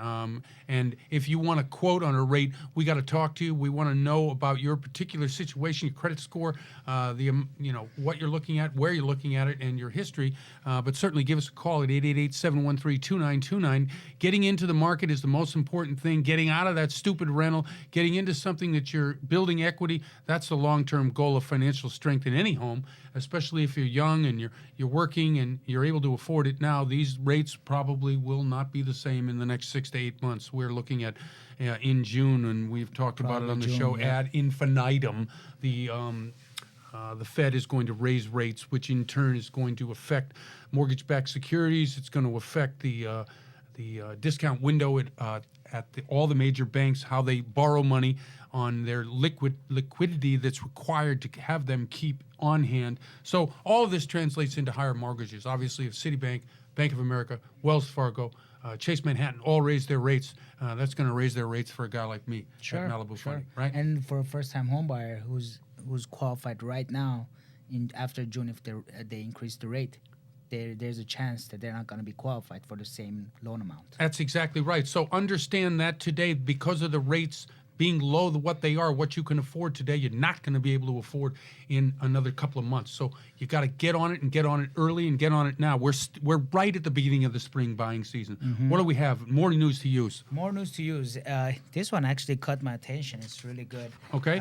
And if you want to quote on a rate, we got to talk to you. We want to know about your particular situation, your credit score, what you're looking at, where you're looking at it, and your history. But certainly give us a call at 888-713-2929. Getting into the market is the most important thing. Getting out of that stupid rental, getting into something that you're building equity, that's the long-term goal of financial strength in any home, especially if you're young and you're working and you're able to afford it now. These rates probably will not be the same in the next 6 to 8 months. We're looking at in June, and we've talked about it on the show ad infinitum. The Fed is going to raise rates, which in turn is going to affect mortgage-backed securities. It's going to affect the discount window at all the major banks, how they borrow money on their liquidity that's required to have them keep on hand. So all of this translates into higher mortgages. Obviously, if Citibank, Bank of America, Wells Fargo, Chase Manhattan all raise their rates, that's going to raise their rates for a guy like me at Malibu Funding, right? And for a first-time home buyer who's qualified right now, after June, if they increase the rate, there's a chance that they're not going to be qualified for the same loan amount. That's exactly right. So understand that today, because of the rates being low, what they are, what you can afford today, you're not going to be able to afford in another couple of months. So you got to get on it and get on it early and get on it now. We're right at the beginning of the spring buying season. What do we have? More news to use. More news to use. This one actually caught my attention. It's really good. Okay.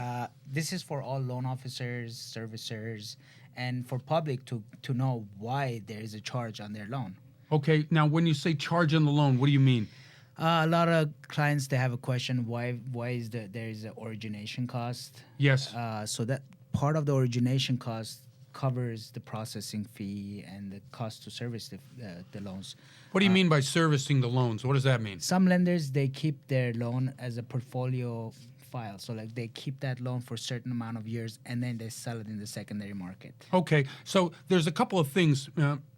This is for all loan officers, servicers, and for public to know why there is a charge on their loan. Okay. Now, when you say charge on the loan, what do you mean? A lot of clients, they have a question, why is there is an origination cost? Yes. So that part of the origination cost covers the processing fee and the cost to service the loans. What do you mean by servicing the loans? What does that mean? Some lenders, they keep their loan as a portfolio file. So like they keep that loan for a certain amount of years and then they sell it in the secondary market. Okay. So there's a couple of things.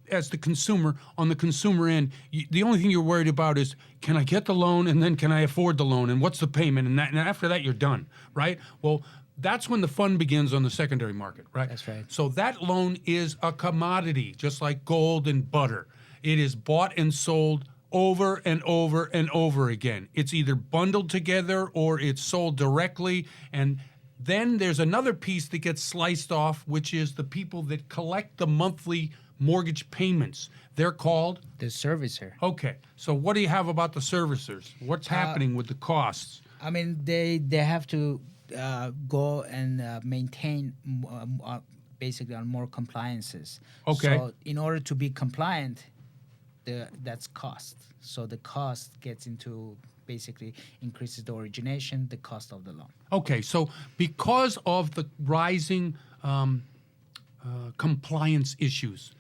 as the consumer, on the consumer end, the only thing you're worried about is, can I get the loan, and then can I afford the loan, and what's the payment, and after that you're done, right? Well, that's when the fun begins on the secondary market, right? That's right. So that loan is a commodity, just like gold and butter. It is bought and sold over and over and over again. It's either bundled together or it's sold directly, and then there's another piece that gets sliced off, which is the people that collect the monthly mortgage payments. They're called? The servicer. Okay. So what do you have about the servicers? What's happening with the costs? I mean, they have to go and maintain basically on more compliances. Okay. So in order to be compliant, that's cost. So the cost gets into basically increases the origination, the cost of the loan. Okay, so because of the rising compliance issues,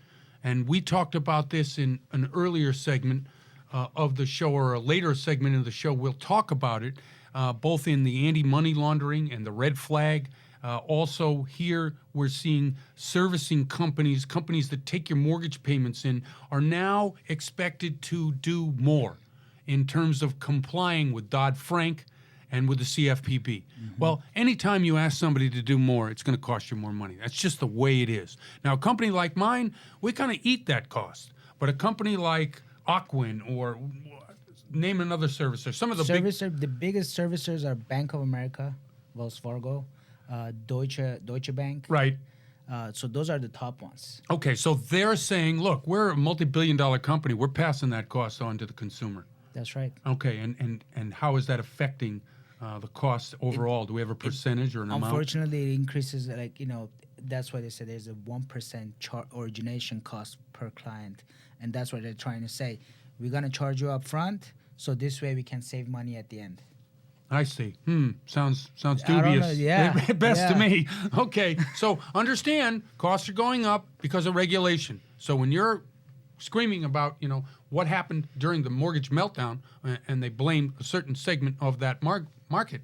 and we talked about this in an earlier segment of the show, or a later segment of the show, we'll talk about it, both in the anti-money laundering and the red flag. Also here, we're seeing servicing companies that take your mortgage payments in, are now expected to do more in terms of complying with Dodd-Frank and with the CFPB. Well, anytime you ask somebody to do more, it's going to cost you more money. That's just the way it is. Now, a company like mine, we kind of eat that cost. But a company like Ocwen, or name another servicer, some of the the biggest servicers are Bank of America, Wells Fargo, Deutsche Bank. Right. So those are the top ones. Okay, so they're saying, look, we're a multi-billion-dollar company. We're passing that cost on to the consumer. That's right. Okay, and how is that affecting the cost overall? Do we have a percentage or an amount? Unfortunately, it increases, that's why they say there's a 1% origination cost per client. And that's what they're trying to say. We're going to charge you up front, so this way we can save money at the end. I see. Sounds I don't dubious. know, yeah, Best to yeah. me. Okay, so understand costs are going up because of regulation. So when you're screaming about, what happened during the mortgage meltdown, and they blamed a certain segment of that market,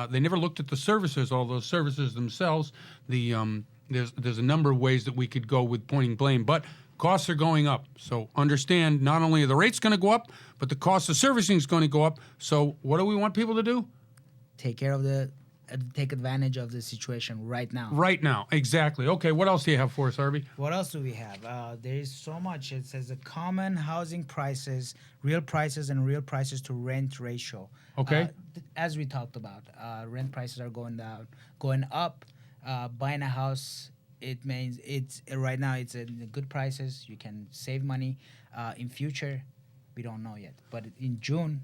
they never looked at the servicers, all those servicers themselves. There's a number of ways that we could go with pointing blame, but costs are going up. So understand, not only are the rates going to go up, but the cost of servicing is going to go up. So what do we want people to do? Take advantage of the situation right now. Right now, exactly. Okay, what else do you have for us, Arby? What else do we have? There is so much. It says the common housing prices, real prices, and real prices to rent ratio. Okay. As we talked about, rent prices are going down, going up. Buying a house, it means right now it's in good prices. You can save money. In future, we don't know yet. But in June,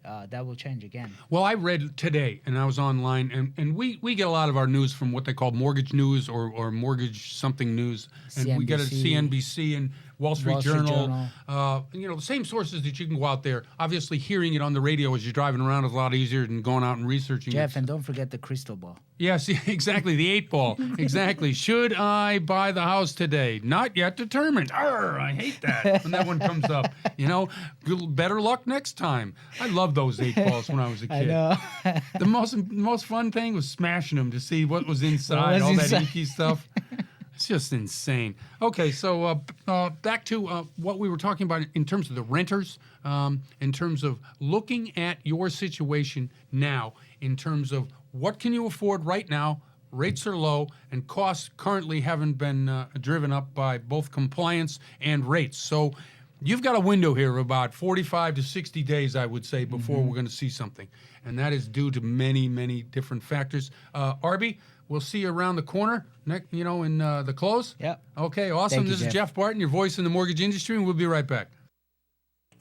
that will change again. Well, I read today, and I was online, and we get a lot of our news from what they call mortgage news or mortgage something news. And we get it CNBC and Wall Street Journal. The same sources that you can go out there. Obviously, hearing it on the radio as you're driving around is a lot easier than going out and researching Jeff, it. and don't forget the crystal ball. Yes, exactly, the 8-ball. Exactly. Should I buy the house today? Not yet determined. Arr, I hate that when that one comes up. Better luck next time. I loved those 8-balls when I was a kid. I know. The most fun thing was smashing them to see what was inside, that inky stuff. It's just insane. Okay, so back to what we were talking about in terms of the renters, in terms of looking at your situation now, in terms of what can you afford right now. Rates are low, and costs currently haven't been driven up by both compliance and rates. So you've got a window here of about 45 to 60 days, I would say, before we're going to see something. And that is due to many, many different factors. Arby, we'll see you around the corner, in the close. Yeah. Okay, awesome. Thank you, This is Jeff Barton, your voice in the mortgage industry, and we'll be right back.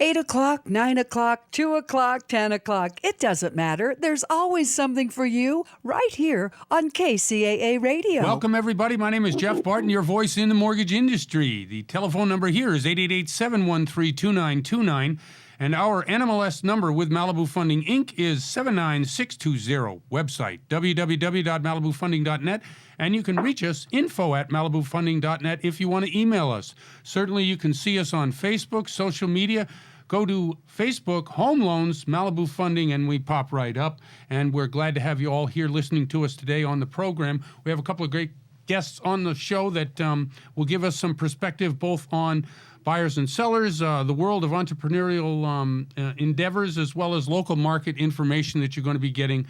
8 o'clock, 9 o'clock, 2 o'clock, 10 o'clock. It doesn't matter. There's always something for you right here on KCAA Radio. Welcome, everybody. My name is Jeff Barton, your voice in the mortgage industry. The telephone number here is 888-713-2929. And our NMLS number with Malibu Funding, Inc. is 79620. Website, www.malibufunding.net. And you can reach us, info@malibufunding.net, if you want to email us. Certainly, you can see us on Facebook, social media. Go to Facebook, Home Loans, Malibu Funding, and we pop right up. And we're glad to have you all here listening to us today on the program. We have a couple of great guests on the show that will give us some perspective both on buyers and sellers, the world of entrepreneurial endeavors, as well as local market information that you're going to be getting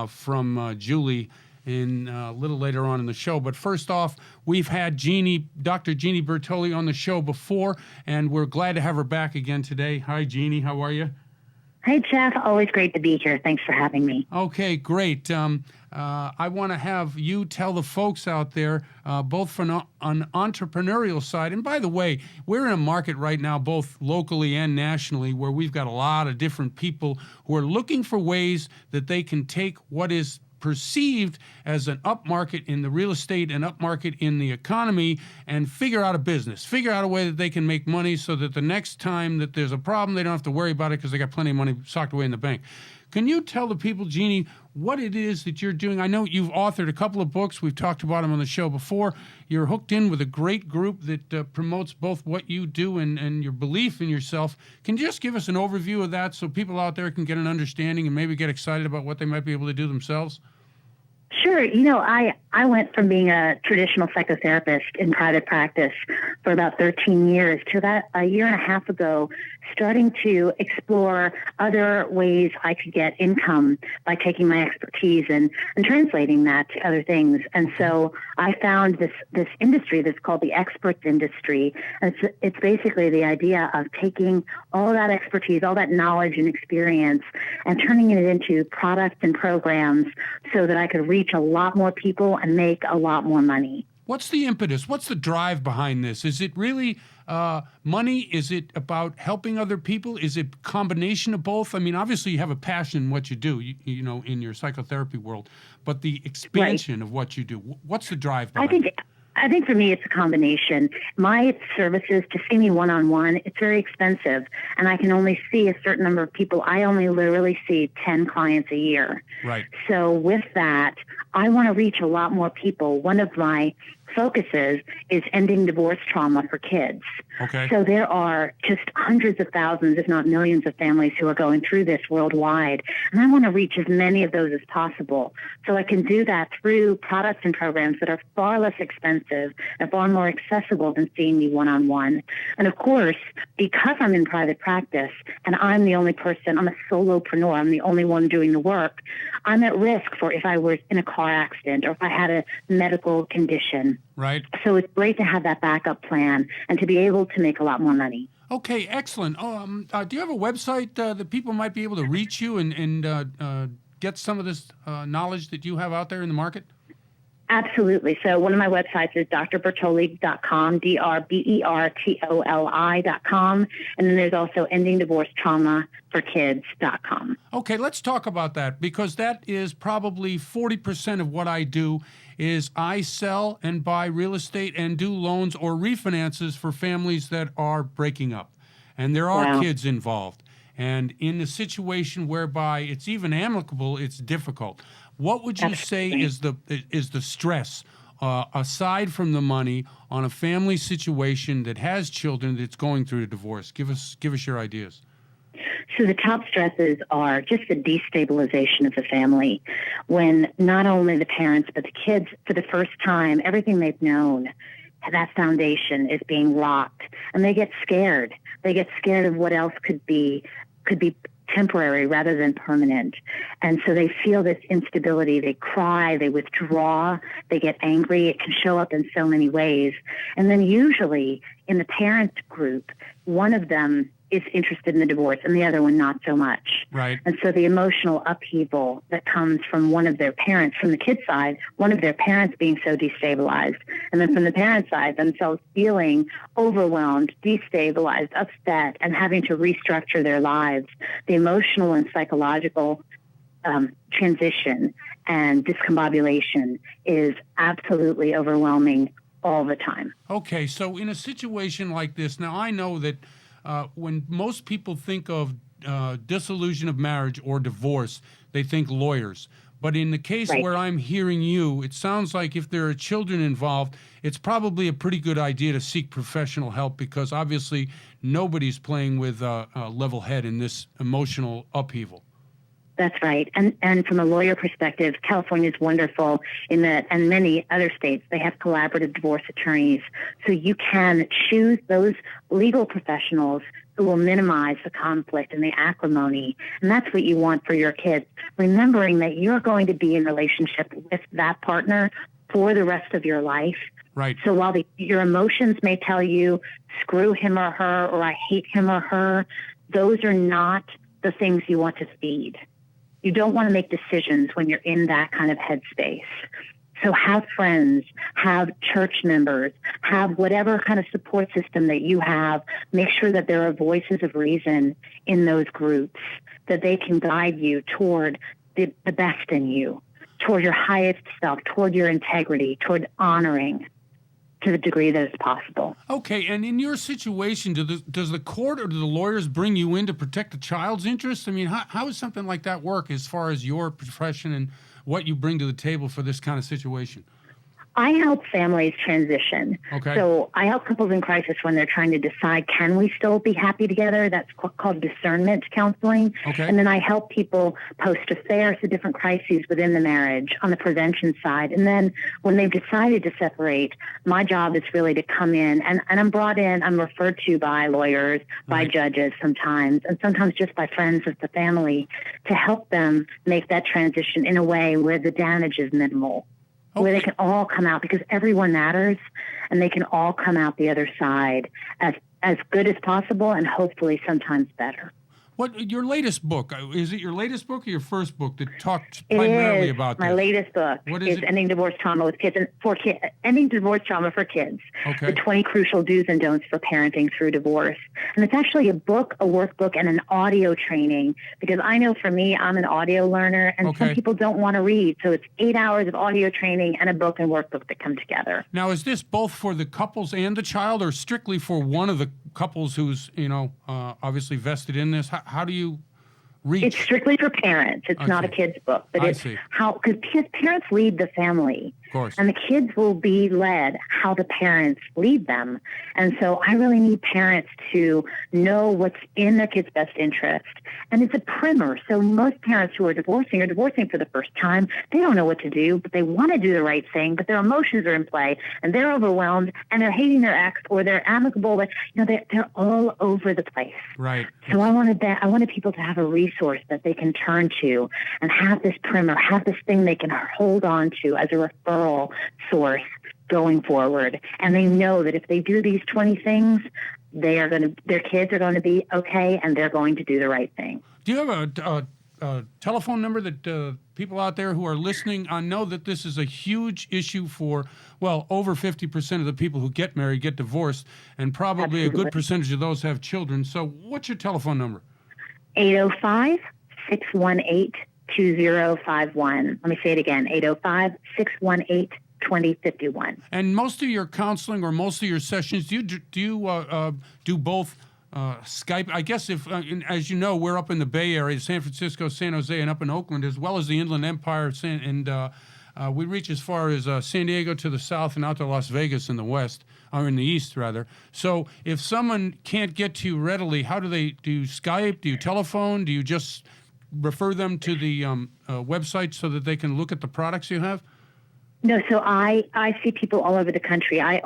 from Julie in a little later on in the show. But first off, we've had Dr. Jeannie Bertoli on the show before, and we're glad to have her back again today. Hi, Jeannie. How are you? Hi, Jeff. Always great to be here. Thanks for having me. Okay, great. I want to have you tell the folks out there, both from an entrepreneurial side, and by the way, we're in a market right now, both locally and nationally, where we've got a lot of different people who are looking for ways that they can take what is perceived as an upmarket in the real estate and upmarket in the economy and figure out a business, figure out a way that they can make money so that the next time that there's a problem, they don't have to worry about it because they got plenty of money socked away in the bank. Can you tell the people, Jeannie, what it is that you're doing? I know you've authored a couple of books. We've talked about them on the show before. You're hooked in with a great group that promotes both what you do and your belief in yourself. Can you just give us an overview of that so people out there can get an understanding and maybe get excited about what they might be able to do themselves? Sure. I went from being a traditional psychotherapist in private practice for about 13 years to about a year and a half ago, starting to explore other ways I could get income by taking my expertise and translating that to other things. And so I found this industry that's called the experts industry. And it's basically the idea of taking all that expertise, all that knowledge and experience, and turning it into products and programs so that I could reach a lot more people and make a lot more money. What's the impetus? What's the drive behind this? Is it really money? Is it about helping other people? Is it a combination of both? I mean, obviously you have a passion in what you do, you know, in your psychotherapy world, but the expansion of what you do, what's the drive behind it? I think for me, it's a combination. My services, to see me one-on-one, it's very expensive, and I can only see a certain number of people. I only literally see 10 clients a year. Right. So with that, I want to reach a lot more people. One of my focuses is ending divorce trauma for kids. Okay. So there are just hundreds of thousands, if not millions of families who are going through this worldwide. And I want to reach as many of those as possible. So I can do that through products and programs that are far less expensive and far more accessible than seeing me one-on-one. And of course, because I'm in private practice and I'm the only person, I'm a solopreneur, I'm the only one doing the work, I'm at risk for if I was in a car accident or if I had a medical condition. Right. So it's great to have that backup plan and to be able to make a lot more money. Okay, excellent. Do you have a website that people might be able to reach you and get some of this knowledge that you have out there in the market? Absolutely. So one of my websites is drbertoli.com, drbertoli.com. And then there's also endingdivorcetraumaforkids.com. Okay, let's talk about that, because that is probably 40% of what I do is I sell and buy real estate and do loans or refinances for families that are breaking up. And there are kids involved. And in a situation whereby it's even amicable, it's difficult. What would you say is the stress, aside from the money, on a family situation that has children that's going through a divorce? Give us your ideas. So the top stresses are just the destabilization of the family, when not only the parents but the kids, for the first time, everything they've known, that foundation is being rocked, and they get scared. They get scared of what else could be temporary rather than permanent. And so they feel this instability. They cry, they withdraw, they get angry. It can show up in so many ways. And then usually in the parent group, one of them is interested in the divorce and the other one not so much. Right. And so the emotional upheaval that comes from one of their parents, from the kid's side, one of their parents being so destabilized, and then from the parent side, themselves feeling overwhelmed, destabilized, upset, and having to restructure their lives. The emotional and psychological transition and discombobulation is absolutely overwhelming all the time. Okay, so in a situation like this, now I know that when most people think of dissolution of marriage or divorce, they think lawyers. But in the case where I'm hearing you, it sounds like if there are children involved, it's probably a pretty good idea to seek professional help, because obviously nobody's playing with a level head in this emotional upheaval. That's right. And from a lawyer perspective, California is wonderful in that, and many other states, they have collaborative divorce attorneys. So you can choose those legal professionals who will minimize the conflict and the acrimony. And that's what you want for your kids. Remembering that you're going to be in relationship with that partner for the rest of your life. Right. So while your emotions may tell you, screw him or her, or I hate him or her, those are not the things you want to feed. You don't want to make decisions when you're in that kind of headspace. So have friends, have church members, have whatever kind of support system that you have. Make sure that there are voices of reason in those groups, that they can guide you toward the best in you, toward your highest self, toward your integrity, toward honoring to the degree that is possible. Okay, and in your situation, does the court or do the lawyers bring you in to protect the child's interests? I mean, how does something like that work as far as your profession and what you bring to the table for this kind of situation? I help families transition. Okay. So I help couples in crisis when they're trying to decide, can we still be happy together? That's called discernment counseling. Okay. And then I help people post-affair, so different crises within the marriage on the prevention side. And then when they've decided to separate, my job is really to come in. And I'm brought in, I'm referred to by lawyers, by judges sometimes, and sometimes just by friends of the family to help them make that transition in a way where the damage is minimal. Where they can all come out, because everyone matters, and they can all come out the other side as good as possible, and hopefully sometimes better. What your latest book? Is it your latest book or your first book that talks primarily about this? My latest book is Ending Divorce Trauma with Kids, Ending Divorce Trauma for Kids. Okay. The 20 Crucial Do's and Don'ts for Parenting Through Divorce. And it's actually a book, a workbook, and an audio training, because I know for me, I'm an audio learner, and some people don't want to read. So it's 8 hours of audio training and a book and workbook that come together. Now, is this both for the couples and the child, or strictly for one of the couples who's, obviously vested in this? How do you reach? It's strictly for parents. It's not a kid's book, but it's how, because parents lead the family. Of course. And the kids will be led how the parents lead them. And so I really need parents to know what's in their kids' best interest. And it's a primer. So most parents who are divorcing for the first time. They don't know what to do, but they want to do the right thing, but their emotions are in play and they're overwhelmed and they're hating their ex, or they're amicable, but they're all over the place. Right. So I wanted people to have a resource that they can turn to and have this primer, have this thing they can hold on to as a referral source going forward. And they know that if they do these 20 things, their kids are going to be okay, and they're going to do the right thing. Do you have a telephone number that people out there who are listening know that this is a huge issue for, over 50% of the people who get married get divorced, and probably a good percentage of those have children. So what's your telephone number? 805-618-2051. Let me say it again, 805-618-2051. And most of your counseling or most of your sessions, do you do both Skype? I guess as you know, we're up in the Bay Area, San Francisco, San Jose, and up in Oakland, as well as the Inland Empire, and we reach as far as San Diego to the south and out to Las Vegas in the west, or in the east, rather. So if someone can't get to you readily, how do they do Skype? Do you telephone? Do you just refer them to the website so that they can look at the products you have? No, so I see people all over the country. I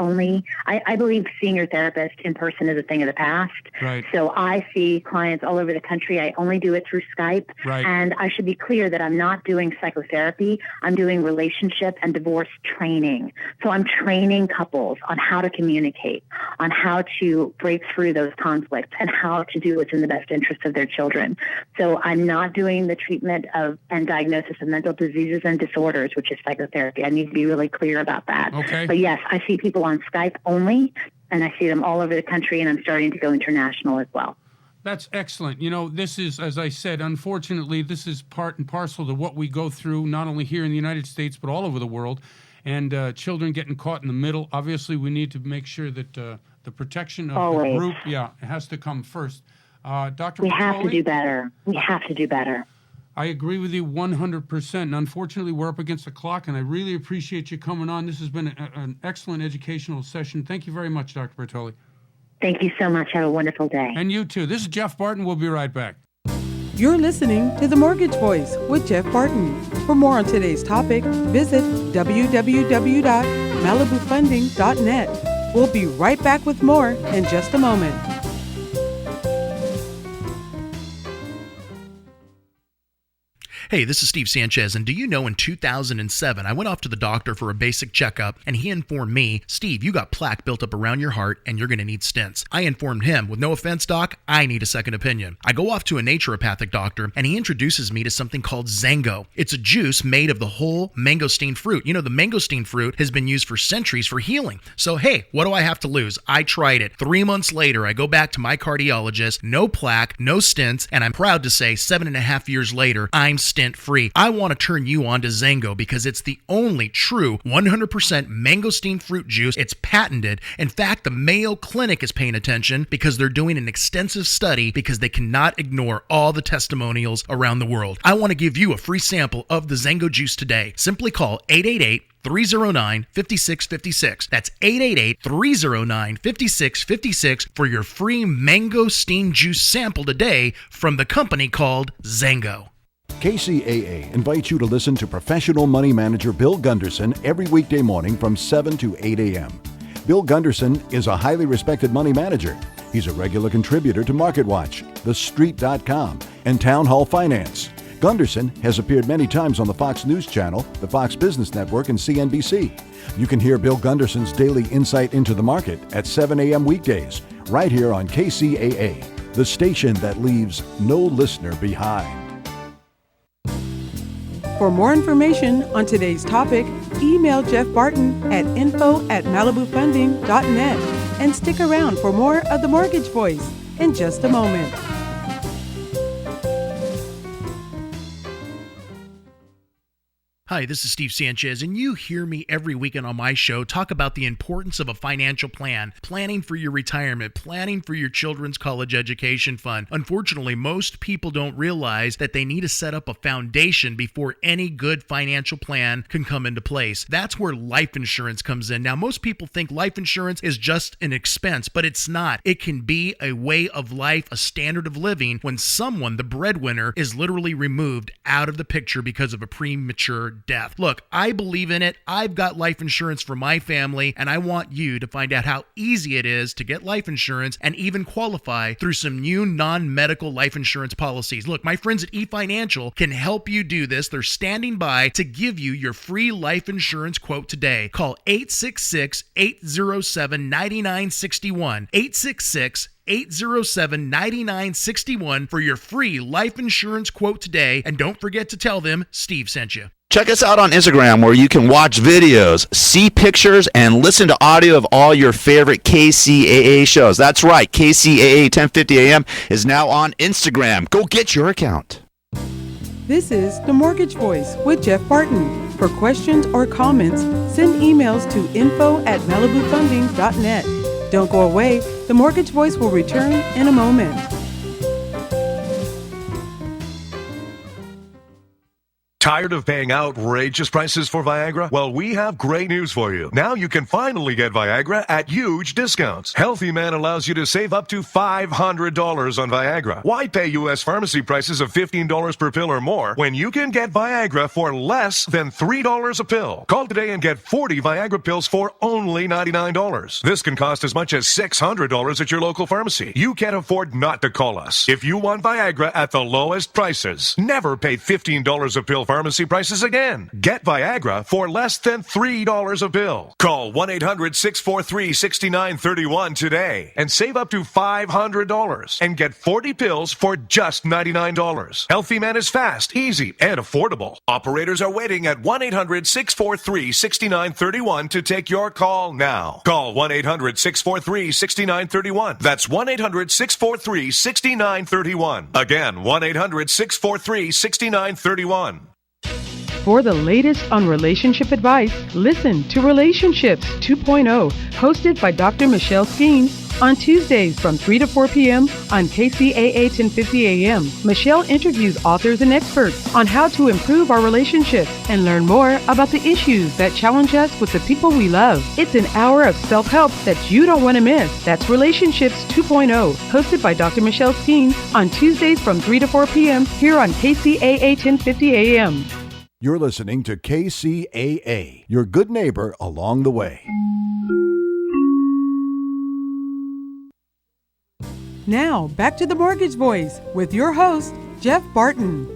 believe seeing your therapist in person is a thing of the past. Right. So I see clients all over the country. I only do it through Skype. Right. And I should be clear that I'm not doing psychotherapy. I'm doing relationship and divorce training. So I'm training couples on how to communicate, on how to break through those conflicts, and how to do what's in the best interest of their children. So I'm not doing the treatment of and diagnosis of mental diseases and disorders, which is psychotherapy. I need to be really clear about that. Okay. But yes, I see people on Skype only, and I see them all over the country, and I'm starting to go international as well. That's excellent. This is, as I said, unfortunately, this is part and parcel to what we go through, not only here in the United States, but all over the world. And children getting caught in the middle. Obviously, we need to make sure that the protection of the group, it has to come first. Dr. We have to Bertoli? do better. We have to do better. I agree with you 100%. And unfortunately, we're up against the clock, and I really appreciate you coming on. This has been an excellent educational session. Thank you very much, Dr. Bertoli. Thank you so much. Have a wonderful day. And you too. This is Jeff Barton. We'll be right back. You're listening to The Mortgage Voice with Jeff Barton. For more on today's topic, visit www.malibufunding.net. We'll be right back with more in just a moment. Hey, this is Steve Sanchez, and do you know in 2007, I went off to the doctor for a basic checkup, and he informed me, Steve, you got plaque built up around your heart, and you're going to need stents. I informed him, with no offense, doc, I need a second opinion. I go off to a naturopathic doctor, and he introduces me to something called Zango. It's a juice made of the whole mangosteen fruit. You know, the mangosteen fruit has been used for centuries for healing. So, hey, what do I have to lose? I tried it. 3 months later, I go back to my cardiologist, no plaque, no stents, and I'm proud to say 7.5 years later, I'm stent-free. I want to turn you on to Zango because it's the only true 100% mangosteen fruit juice. It's patented. In fact, the Mayo Clinic is paying attention because they're doing an extensive study because they cannot ignore all the testimonials around the world. I want to give you a free sample of the Zango juice today. Simply call 888-309-5656. That's 888-309-5656 for your free mangosteen juice sample today from the company called Zango. KCAA invites you to listen to professional money manager Bill Gunderson every weekday morning from 7 to 8 a.m. Bill Gunderson is a highly respected money manager. He's a regular contributor to MarketWatch, TheStreet.com, and Town Hall Finance. Gunderson has appeared many times on the Fox News Channel, the Fox Business Network, and CNBC. You can hear Bill Gunderson's daily insight into the market at 7 a.m. weekdays, right here on KCAA, the station that leaves no listener behind. For more information on today's topic, email Jeff Barton at info@malibufunding.net and stick around for more of The Mortgage Voice in just a moment. Hi, this is Steve Sanchez, and you hear me every weekend on my show talk about the importance of a financial plan, planning for your retirement, planning for your children's college education fund. Unfortunately, most people don't realize that they need to set up a foundation before any good financial plan can come into place. That's where life insurance comes in. Now, most people think life insurance is just an expense, but it's not. It can be a way of life, a standard of living when someone, the breadwinner, is literally removed out of the picture because of a premature death. Look, I believe in it. I've got life insurance for my family, and I want you to find out how easy it is to get life insurance and even qualify through some new non-medical life insurance policies. Look, my friends at eFinancial can help you do this. They're standing by to give you your free life insurance quote today. Call 866-807-9961. 866-807-9961 for your free life insurance quote today. And don't forget to tell them Steve sent you. Check us out on Instagram where you can watch videos, see pictures, and listen to audio of all your favorite KCAA shows. That's right, KCAA 1050 AM is now on Instagram. Go get your account. This is The Mortgage Voice with Jeff Barton. For questions or comments, send emails to info@malibufunding.net. Don't go away. The Mortgage Voice will return in a moment. Tired of paying outrageous prices for Viagra? Well, we have great news for you. Now you can finally get Viagra at huge discounts. Healthy Man allows you to save up to $500 on Viagra. Why pay U.S. pharmacy prices of $15 per pill or more when you can get Viagra for less than $3 a pill? Call today and get 40 Viagra pills for only $99. This can cost as much as $600 at your local pharmacy. You can't afford not to call us. If you want Viagra at the lowest prices, never pay $15 a pill pharmacy prices again. Get Viagra for less than $3 a pill. Call 1-800-643-6931 today and save up to $500 and get 40 pills for just $99. Healthy Man is fast, easy, and affordable. Operators are waiting at 1-800-643-6931 to take your call now. Call 1-800-643-6931. That's 1-800-643-6931. Again, 1-800-643-6931. For the latest on relationship advice, listen to Relationships 2.0, hosted by Dr. Michelle Skeens, on Tuesdays from 3 to 4 p.m. on KCAA 1050 AM. Michelle interviews authors and experts on how to improve our relationships and learn more about the issues that challenge us with the people we love. It's an hour of self-help that you don't want to miss. That's Relationships 2.0, hosted by Dr. Michelle Skeens on Tuesdays from 3 to 4 p.m. here on KCAA 1050 AM. You're listening to KCAA, your good neighbor along the way. Now, back to the Mortgage Voice with your host, Jeff Barton.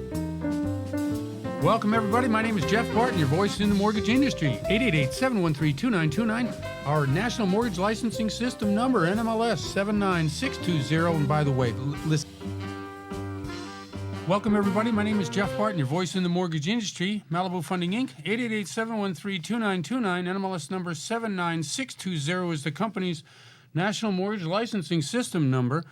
Welcome, everybody. My name is Jeff Barton, your voice in the mortgage industry. 888-713-2929. Our National Mortgage Licensing System number, NMLS 79620. And by the way, listen. Welcome, everybody. My name is Jeff Barton, your voice in the mortgage industry. Malibu Funding, Inc., 888-713-2929. NMLS number 79620 is the company's National Mortgage Licensing System number.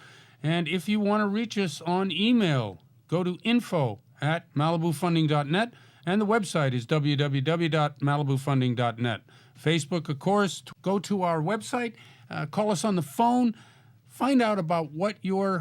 And if you want to reach us on email, go to info@malibufunding.net, and the website is www.malibufunding.net. Facebook, of course, go to our website, call us on the phone, find out about what your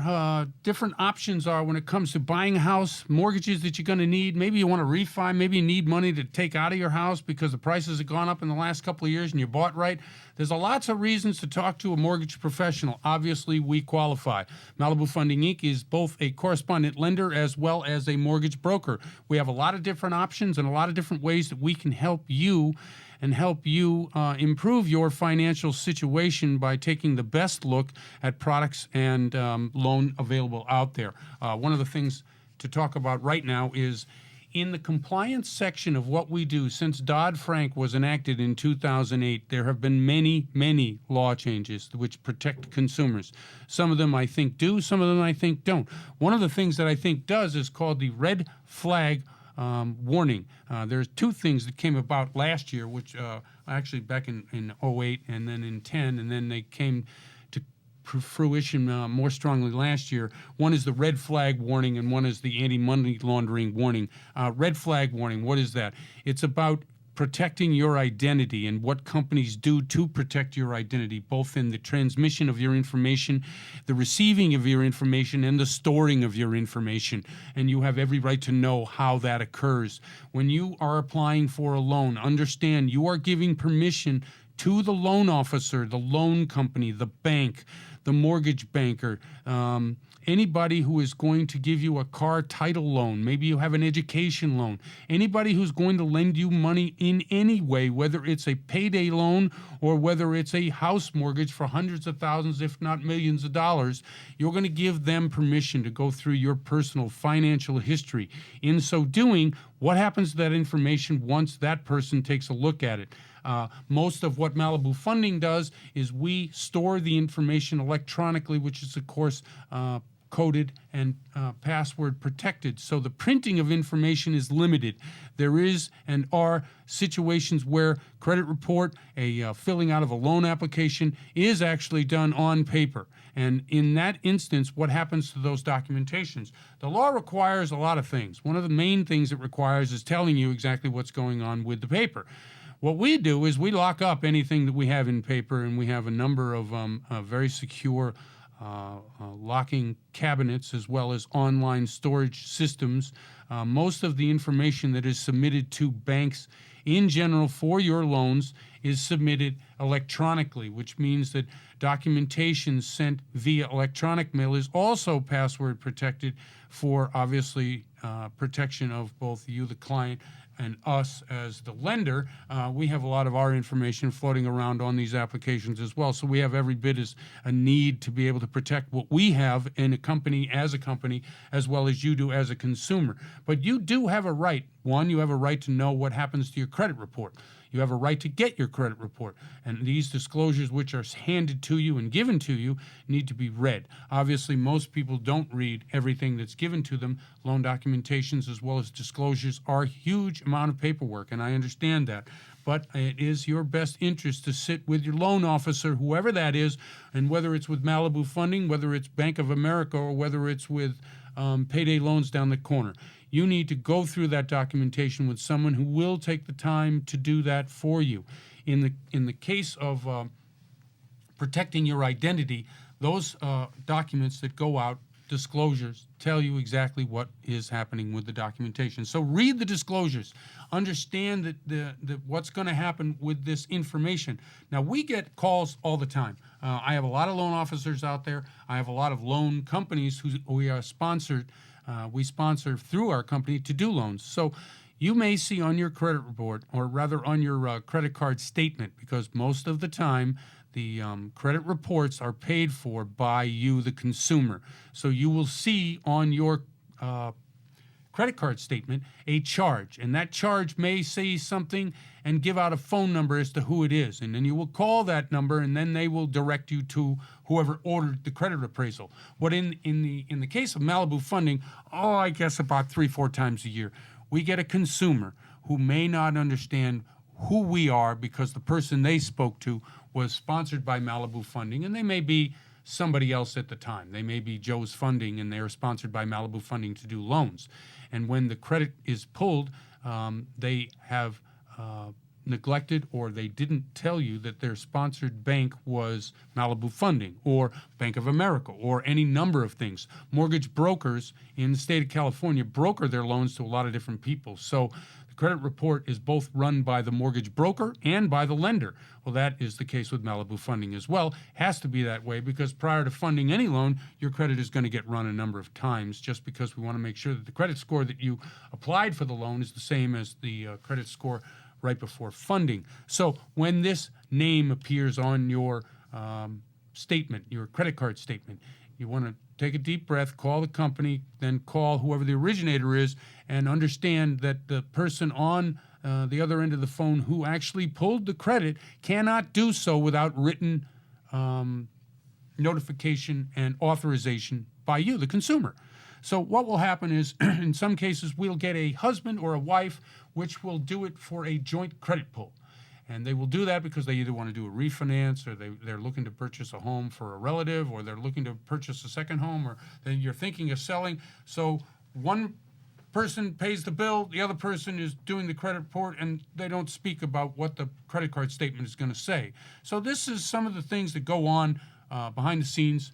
different options are when it comes to buying a house, mortgages that you're going to need. Maybe you want to refi, maybe you need money to take out of your house because the prices have gone up in the last couple of years and you bought right. There's lots of reasons to talk to a mortgage professional. Obviously, we qualify. Malibu Funding, Inc. is both a correspondent lender as well as a mortgage broker. We have a lot of different options and a lot of different ways that we can help you and help you improve your financial situation by taking the best look at products and loan available out there. One of the things to talk about right now is in the compliance section of what we do. Since Dodd-Frank was enacted in 2008, there have been many, many law changes which protect consumers. Some of them I think do, some of them I think don't. One of the things that I think does is called the red flag warning. There's two things that came about last year, which actually back in 08 and then in 10, and then they came to fruition more strongly last year. One is the red flag warning and one is the anti-money laundering warning. Red flag warning, what is that? It's about protecting your identity and what companies do to protect your identity, both in the transmission of your information, the receiving of your information, and the storing of your information. And you have every right to know how that occurs. When you are applying for a loan, understand you are giving permission to the loan officer, the loan company, the bank, the mortgage banker, anybody who is going to give you a car title loan, maybe you have an education loan, anybody who's going to lend you money in any way, whether it's a payday loan or whether it's a house mortgage for hundreds of thousands, if not millions of dollars, you're going to give them permission to go through your personal financial history. In so doing, what happens to that information once that person takes a look at it? Most of what Malibu Funding does is we store the information electronically, which is, of course, coded and password protected. So the printing of information is limited. There is and are situations where credit report, a filling out of a loan application is actually done on paper. And in that instance, what happens to those documentations? The law requires a lot of things. One of the main things it requires is telling you exactly what's going on with the paper. What we do is we lock up anything that we have in paper, and we have a number of very secure locking cabinets as well as online storage systems. Most of the information that is submitted to banks in general for your loans is submitted electronically, which means that documentation sent via electronic mail is also password protected for, obviously, protection of both you, the client, and us as the lender. We have a lot of our information floating around on these applications as well. So we have every bit as a need to be able to protect what we have in a company, as well as you do as a consumer. But you do have a right. One, you have a right to know what happens to your credit report. You have a right to get your credit report. And these disclosures, which are handed to you and given to you, need to be read. Obviously, most people don't read everything that's given to them. Loan documentations as well as disclosures are a huge amount of paperwork, and I understand that. But it is your best interest to sit with your loan officer, whoever that is, and whether it's with Malibu Funding, whether it's Bank of America, or whether it's with Payday Loans down the corner. you need to go through that documentation with someone who will take the time to do that for you. In the case of protecting your identity, those documents that go out, disclosures, tell you exactly what is happening with the documentation. So read the disclosures. Understand that what's going to happen with this information. Now, we get calls all the time. I have a lot of loan officers out there. I have a lot of loan companies who we are sponsored. We sponsor through our company to do loans. So you may see on your credit report, or rather on your credit card statement, because most of the time the credit reports are paid for by you, the consumer. So you will see on your credit card statement a charge, and that charge may say something and give out a phone number as to who it is, and then you will call that number, and then they will direct you to whoever ordered the credit appraisal. What in the case of Malibu Funding, I guess about 3-4 times a year, we get a consumer who may not understand who we are because the person they spoke to was sponsored by Malibu Funding, and they may be somebody else at the time. They may be Joe's Funding, and they are sponsored by Malibu Funding to do loans. And when the credit is pulled, they have neglected, or they didn't tell you that their sponsored bank was Malibu Funding or Bank of America or any number of things. Mortgage brokers in the state of California broker their loans to a lot of different people. So the credit report is both run by the mortgage broker and by the lender. Well, that is the case with Malibu Funding as well. Has to be that way because prior to funding any loan, your credit is going to get run a number of times, just because we want to make sure that the credit score that you applied for the loan is the same as the credit score right before funding. So when this name appears on your statement, your credit card statement, you want to take a deep breath, call the company, then call whoever the originator is, and understand that the person on the other end of the phone who actually pulled the credit cannot do so without written notification and authorization by you, the consumer. So what will happen is, in some cases, we'll get a husband or a wife which will do it for a joint credit pull. And they will do that because they either want to do a refinance, or they're looking to purchase a home for a relative, or they're looking to purchase a second home, or then you're thinking of selling. So one person pays the bill, the other person is doing the credit report, and they don't speak about what the credit card statement is going to say. So this is some of the things that go on behind the scenes,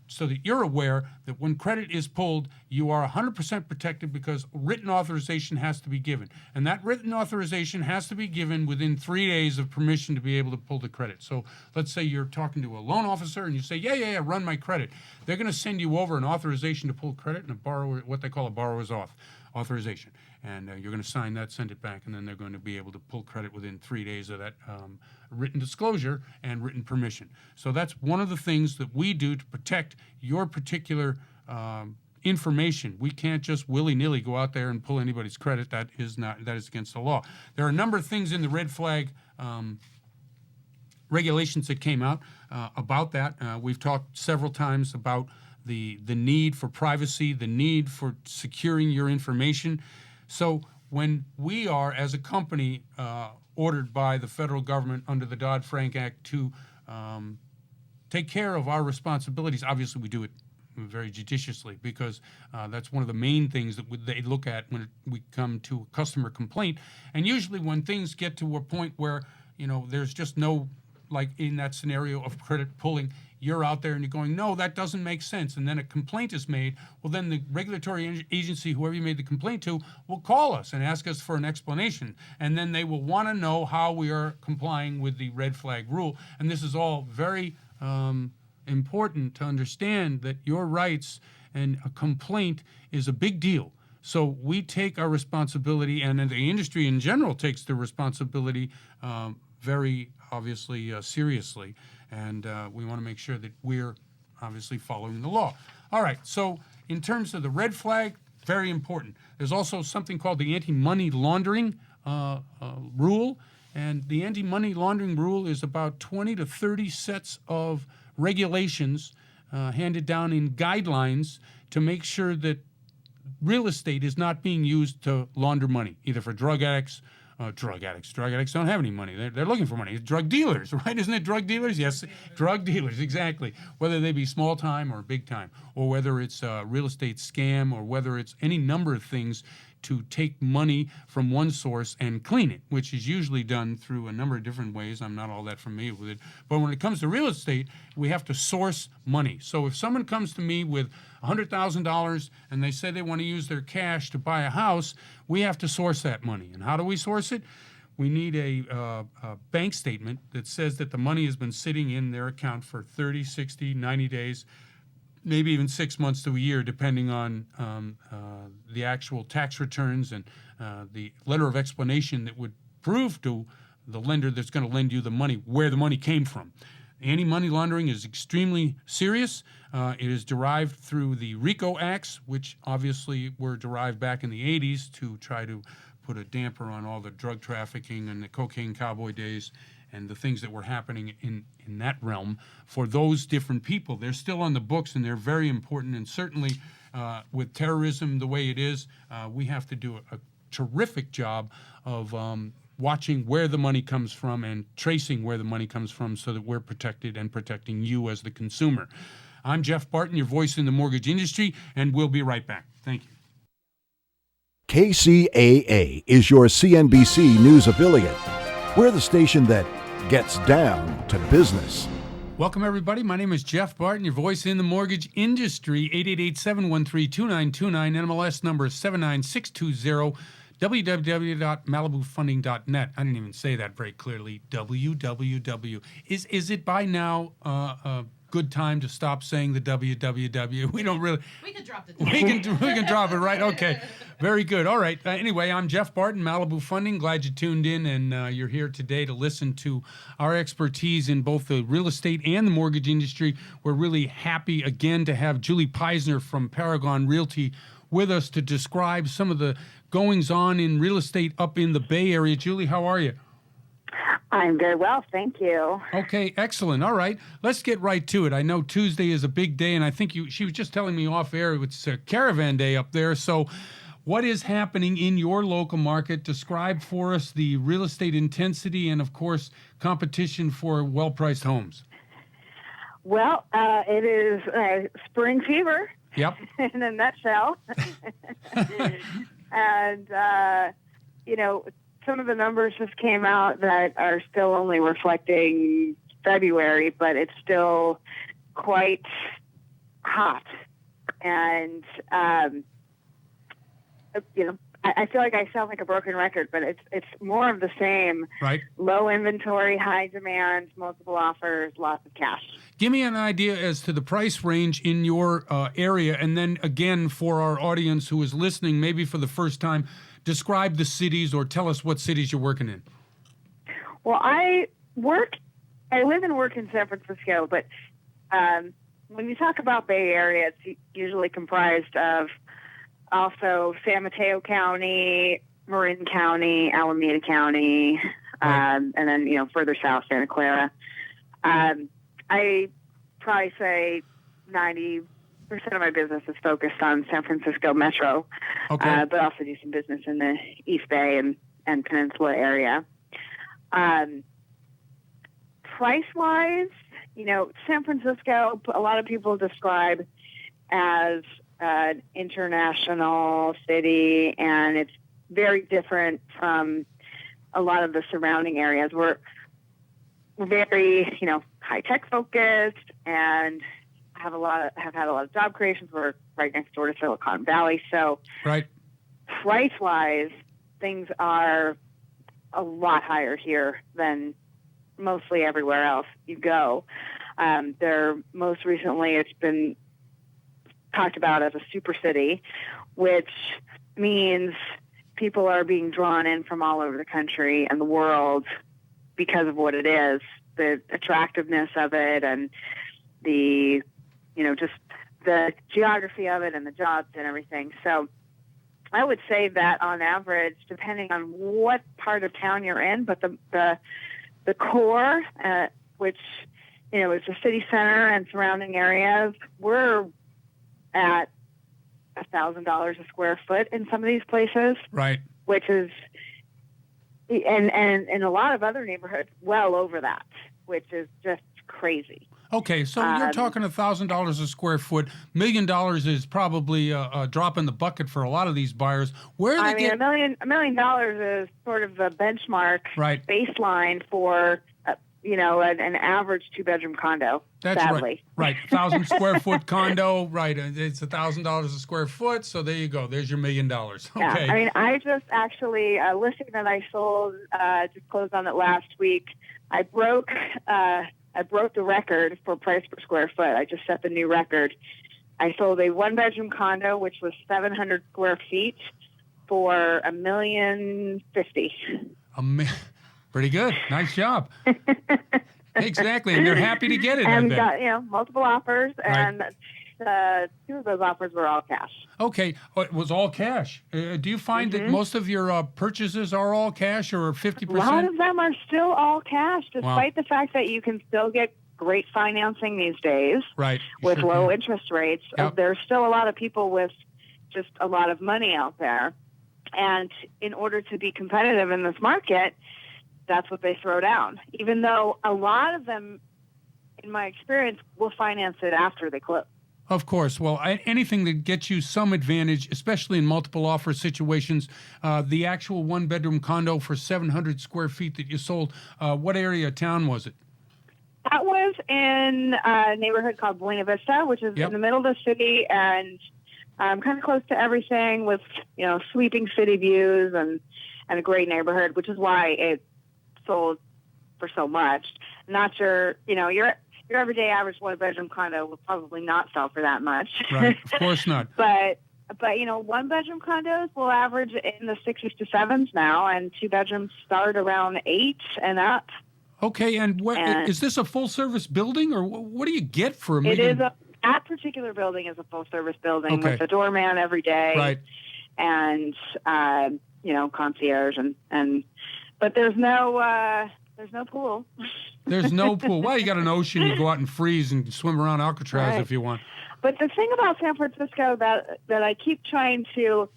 so that you're aware that when credit is pulled, you are 100% protected because written authorization has to be given. And that written authorization has to be given within 3 days of permission to be able to pull the credit. So let's say you're talking to a loan officer and you say, yeah, run my credit. They're going to send you over an authorization to pull credit and a borrower, what they call a borrower's authorization. And you're going to sign that, send it back, and then they're going to be able to pull credit within 3 days of that written disclosure and written permission. So that's one of the things that we do to protect your particular information. We can't just willy-nilly go out there and pull anybody's credit. That is against the law. There are a number of things in the red flag regulations that came out about that. We've talked several times about the need for privacy, the need for securing your information. So when we are, as a company, ordered by the federal government under the Dodd-Frank Act to take care of our responsibilities, obviously we do it very judiciously, because that's one of the main things that they look at when we come to a customer complaint. And usually when things get to a point where, there's just no, like in that scenario of credit pulling, you're out there and you're going, no, that doesn't make sense. And then a complaint is made. Well, then the regulatory agency, whoever you made the complaint to, will call us and ask us for an explanation. And then they will want to know how we are complying with the red flag rule. And this is all very important to understand, that your rights and a complaint is a big deal. So we take our responsibility, and the industry in general takes the responsibility very obviously seriously. And we want to make sure that we're obviously following the law. All right, so in terms of the red flag, very important. There's also something called the anti-money laundering rule. And the anti-money laundering rule is about 20 to 30 sets of regulations handed down in guidelines to make sure that real estate is not being used to launder money, either for drug addicts drug addicts. Drug addicts don't have any money. They're looking for money. It's drug dealers, right? Isn't it drug dealers? Yes, drug dealers, exactly. Whether they be small time or big time, or whether it's a real estate scam, or whether it's any number of things to take money from one source and clean it, which is usually done through a number of different ways. I'm not all that familiar with it. But when it comes to real estate, we have to source money. So if someone comes to me with $100,000 and they say they want to use their cash to buy a house, we have to source that money. And how do we source it? We need a bank statement that says that the money has been sitting in their account for 30, 60, 90 days, maybe even 6 months to a year, depending on the actual tax returns and the letter of explanation that would prove to the lender that's going to lend you the money where the money came from. Anti-money laundering is extremely serious. It is derived through the RICO Acts, which obviously were derived back in the 80s to try to put a damper on all the drug trafficking and the cocaine cowboy days and the things that were happening in that realm. For those different people, they're still on the books and they're very important. And certainly with terrorism the way it is, we have to do a terrific job of watching where the money comes from and tracing where the money comes from so that we're protected and protecting you as the consumer. I'm Jeff Barton, your voice in the mortgage industry, and we'll be right back. Thank you. KCAA is your CNBC news affiliate. We're the station that gets down to business. Welcome, everybody. My name is Jeff Barton, your voice in the mortgage industry. 888-713-2929. NMLS number is 79620. www.malibufunding.net. I didn't even say that very clearly. www. Is it by now a good time to stop saying the www? We don't really. We can drop the. We can drop it, right? Okay, very good. All right. Anyway, I'm Jeff Barton, Malibu Funding. Glad you tuned in and you're here today to listen to our expertise in both the real estate and the mortgage industry. We're really happy again to have Julie Peisner from Paragon Realty with us to describe some of the goings on in real estate up in the Bay Area. Julie, how are you? I'm very well, thank you. Okay, excellent. All right, let's get right to it. I know Tuesday is a big day, and I think she was just telling me off air it's a caravan day up there. So what is happening in your local market? Describe for us the real estate intensity and, of course, competition for well-priced homes. Well, it is spring fever. Yep. In a nutshell. And, some of the numbers just came out that are still only reflecting February, but it's still quite hot. And, I feel like I sound like a broken record, but it's more of the same. Right. Low inventory, high demand, multiple offers, lots of cash. Give me an idea as to the price range in your area, and then again for our audience who is listening, maybe for the first time, describe the cities or tell us what cities you're working in. Well, I live and work in San Francisco, but when you talk about Bay Area, it's usually comprised of also San Mateo County, Marin County, Alameda County, right. And then, further south, Santa Clara. I probably say 90% of my business is focused on San Francisco Metro, okay. But also do some business in the East Bay and Peninsula area. Price-wise, San Francisco, a lot of people describe as an international city, and it's very different from a lot of the surrounding areas. We're very, high-tech focused and have had a lot of job creations. We're right next door to Silicon Valley. So right. Price-wise, things are a lot higher here than mostly everywhere else you go. Most recently, it's been talked about as a super city, which means people are being drawn in from all over the country and the world because of what it is, the attractiveness of it and the, just the geography of it and the jobs and everything. So I would say that on average, depending on what part of town you're in, but the core, which, is the city center and surrounding areas, we're at $1,000 a square foot in some of these places. Right. Which is and in a lot of other neighborhoods, well over that, which is just crazy. Okay, so you're talking $1,000 a square foot. $1 million is probably a drop in the bucket for a lot of these buyers. Where I they mean, get $1 million is sort of the benchmark Right. baseline for an average 2-bedroom condo. That's sadly. right. 1,000 square foot condo, right? It's $1,000 a square foot. So there you go. There's your $1 million. Okay. Yeah, I mean, I just actually a listing that I sold just closed on it last week. I broke the record for price per square foot. I just set the new record. I sold a 1-bedroom condo, which was 700 square feet, for $1,050,000. Pretty good. Nice job. Exactly, and they're happy to get it. And I bet. got multiple offers, and 2 of those offers were all cash. Okay, it was all cash. Do you find that most of your purchases are all cash, or 50%? A lot of them are still all cash, despite the fact that you can still get great financing these days, right? With low interest rates. Yep. There's still a lot of people with just a lot of money out there, and in order to be competitive in this market, that's what they throw down. Even though a lot of them, in my experience, will finance it after they close. Of course. Well, anything that gets you some advantage, especially in multiple offer situations. The actual 1-bedroom condo for 700 square feet that you sold, what area of town was it? That was in a neighborhood called Buena Vista, which is in the middle of the city and kind of close to everything, with sweeping city views and a great neighborhood, which is why it sold for so much. Not sure, your everyday average 1-bedroom condo will probably not sell for that much. Right, of course not. But 1-bedroom condos will average in the 6s to 7s now, and 2 bedrooms start around 8 and up. Okay, and is this a full-service building, or what do you get for $1 million? That particular building is a full-service building with a doorman every day, right? And concierge but there's no pool. There's no pool. Well, you got an ocean. You go out and freeze and swim around Alcatraz if you want. But the thing about San Francisco that I keep trying to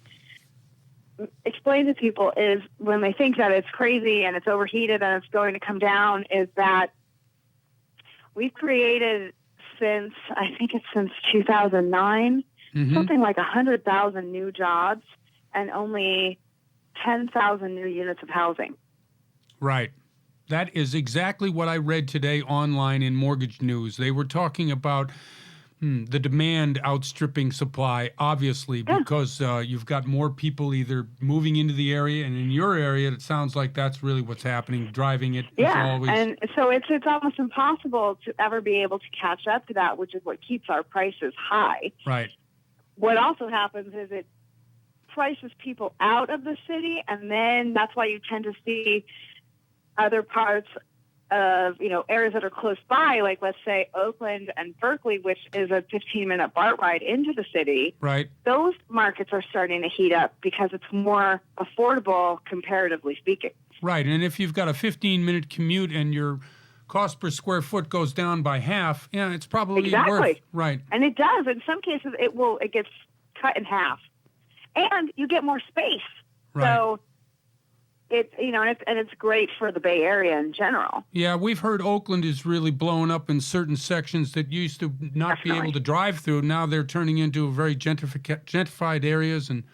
explain to people is, when they think that it's crazy and it's overheated and it's going to come down, is that we've created since 2009, something like 100,000 new jobs and only 10,000 new units of housing. Right. That is exactly what I read today online in Mortgage News. They were talking about the demand outstripping supply, obviously, because you've got more people either moving into the area, and in your area, it sounds like that's really what's happening, driving it. And so it's almost impossible to ever be able to catch up to that, which is what keeps our prices high. Right. What also happens is it prices people out of the city, and then that's why you tend to see other parts of areas that are close by, like let's say Oakland and Berkeley, which is a 15-minute BART ride into the city. Right. Those markets are starting to heat up because it's more affordable, comparatively speaking. Right, and if you've got a 15-minute commute and your cost per square foot goes down by half, it's probably worth. Right. And it does. In some cases, it gets cut in half. And you get more space. Right. So it's great for the Bay Area in general. Yeah, we've heard Oakland is really blowing up in certain sections that used to not be able to drive through. Now they're turning into very gentrified areas, and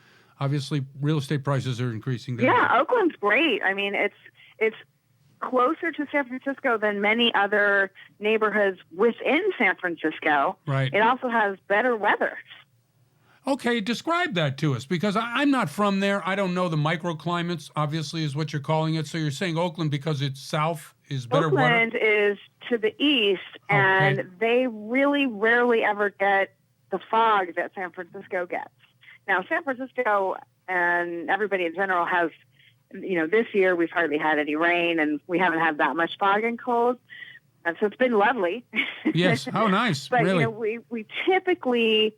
obviously real estate prices are increasing there. Yeah, Oakland's great. I mean, it's closer to San Francisco than many other neighborhoods within San Francisco. Right. It also has better weather. Okay, describe that to us, because I'm not from there. I don't know the microclimates, obviously, is what you're calling it. So you're saying Oakland because it's south is better weather? Oakland is to the east, and they really rarely ever get the fog that San Francisco gets. Now, San Francisco and everybody in general has, this year we've hardly had any rain, and we haven't had that much fog and cold. And so it's been lovely. Yes. Oh, nice. But, really? We typically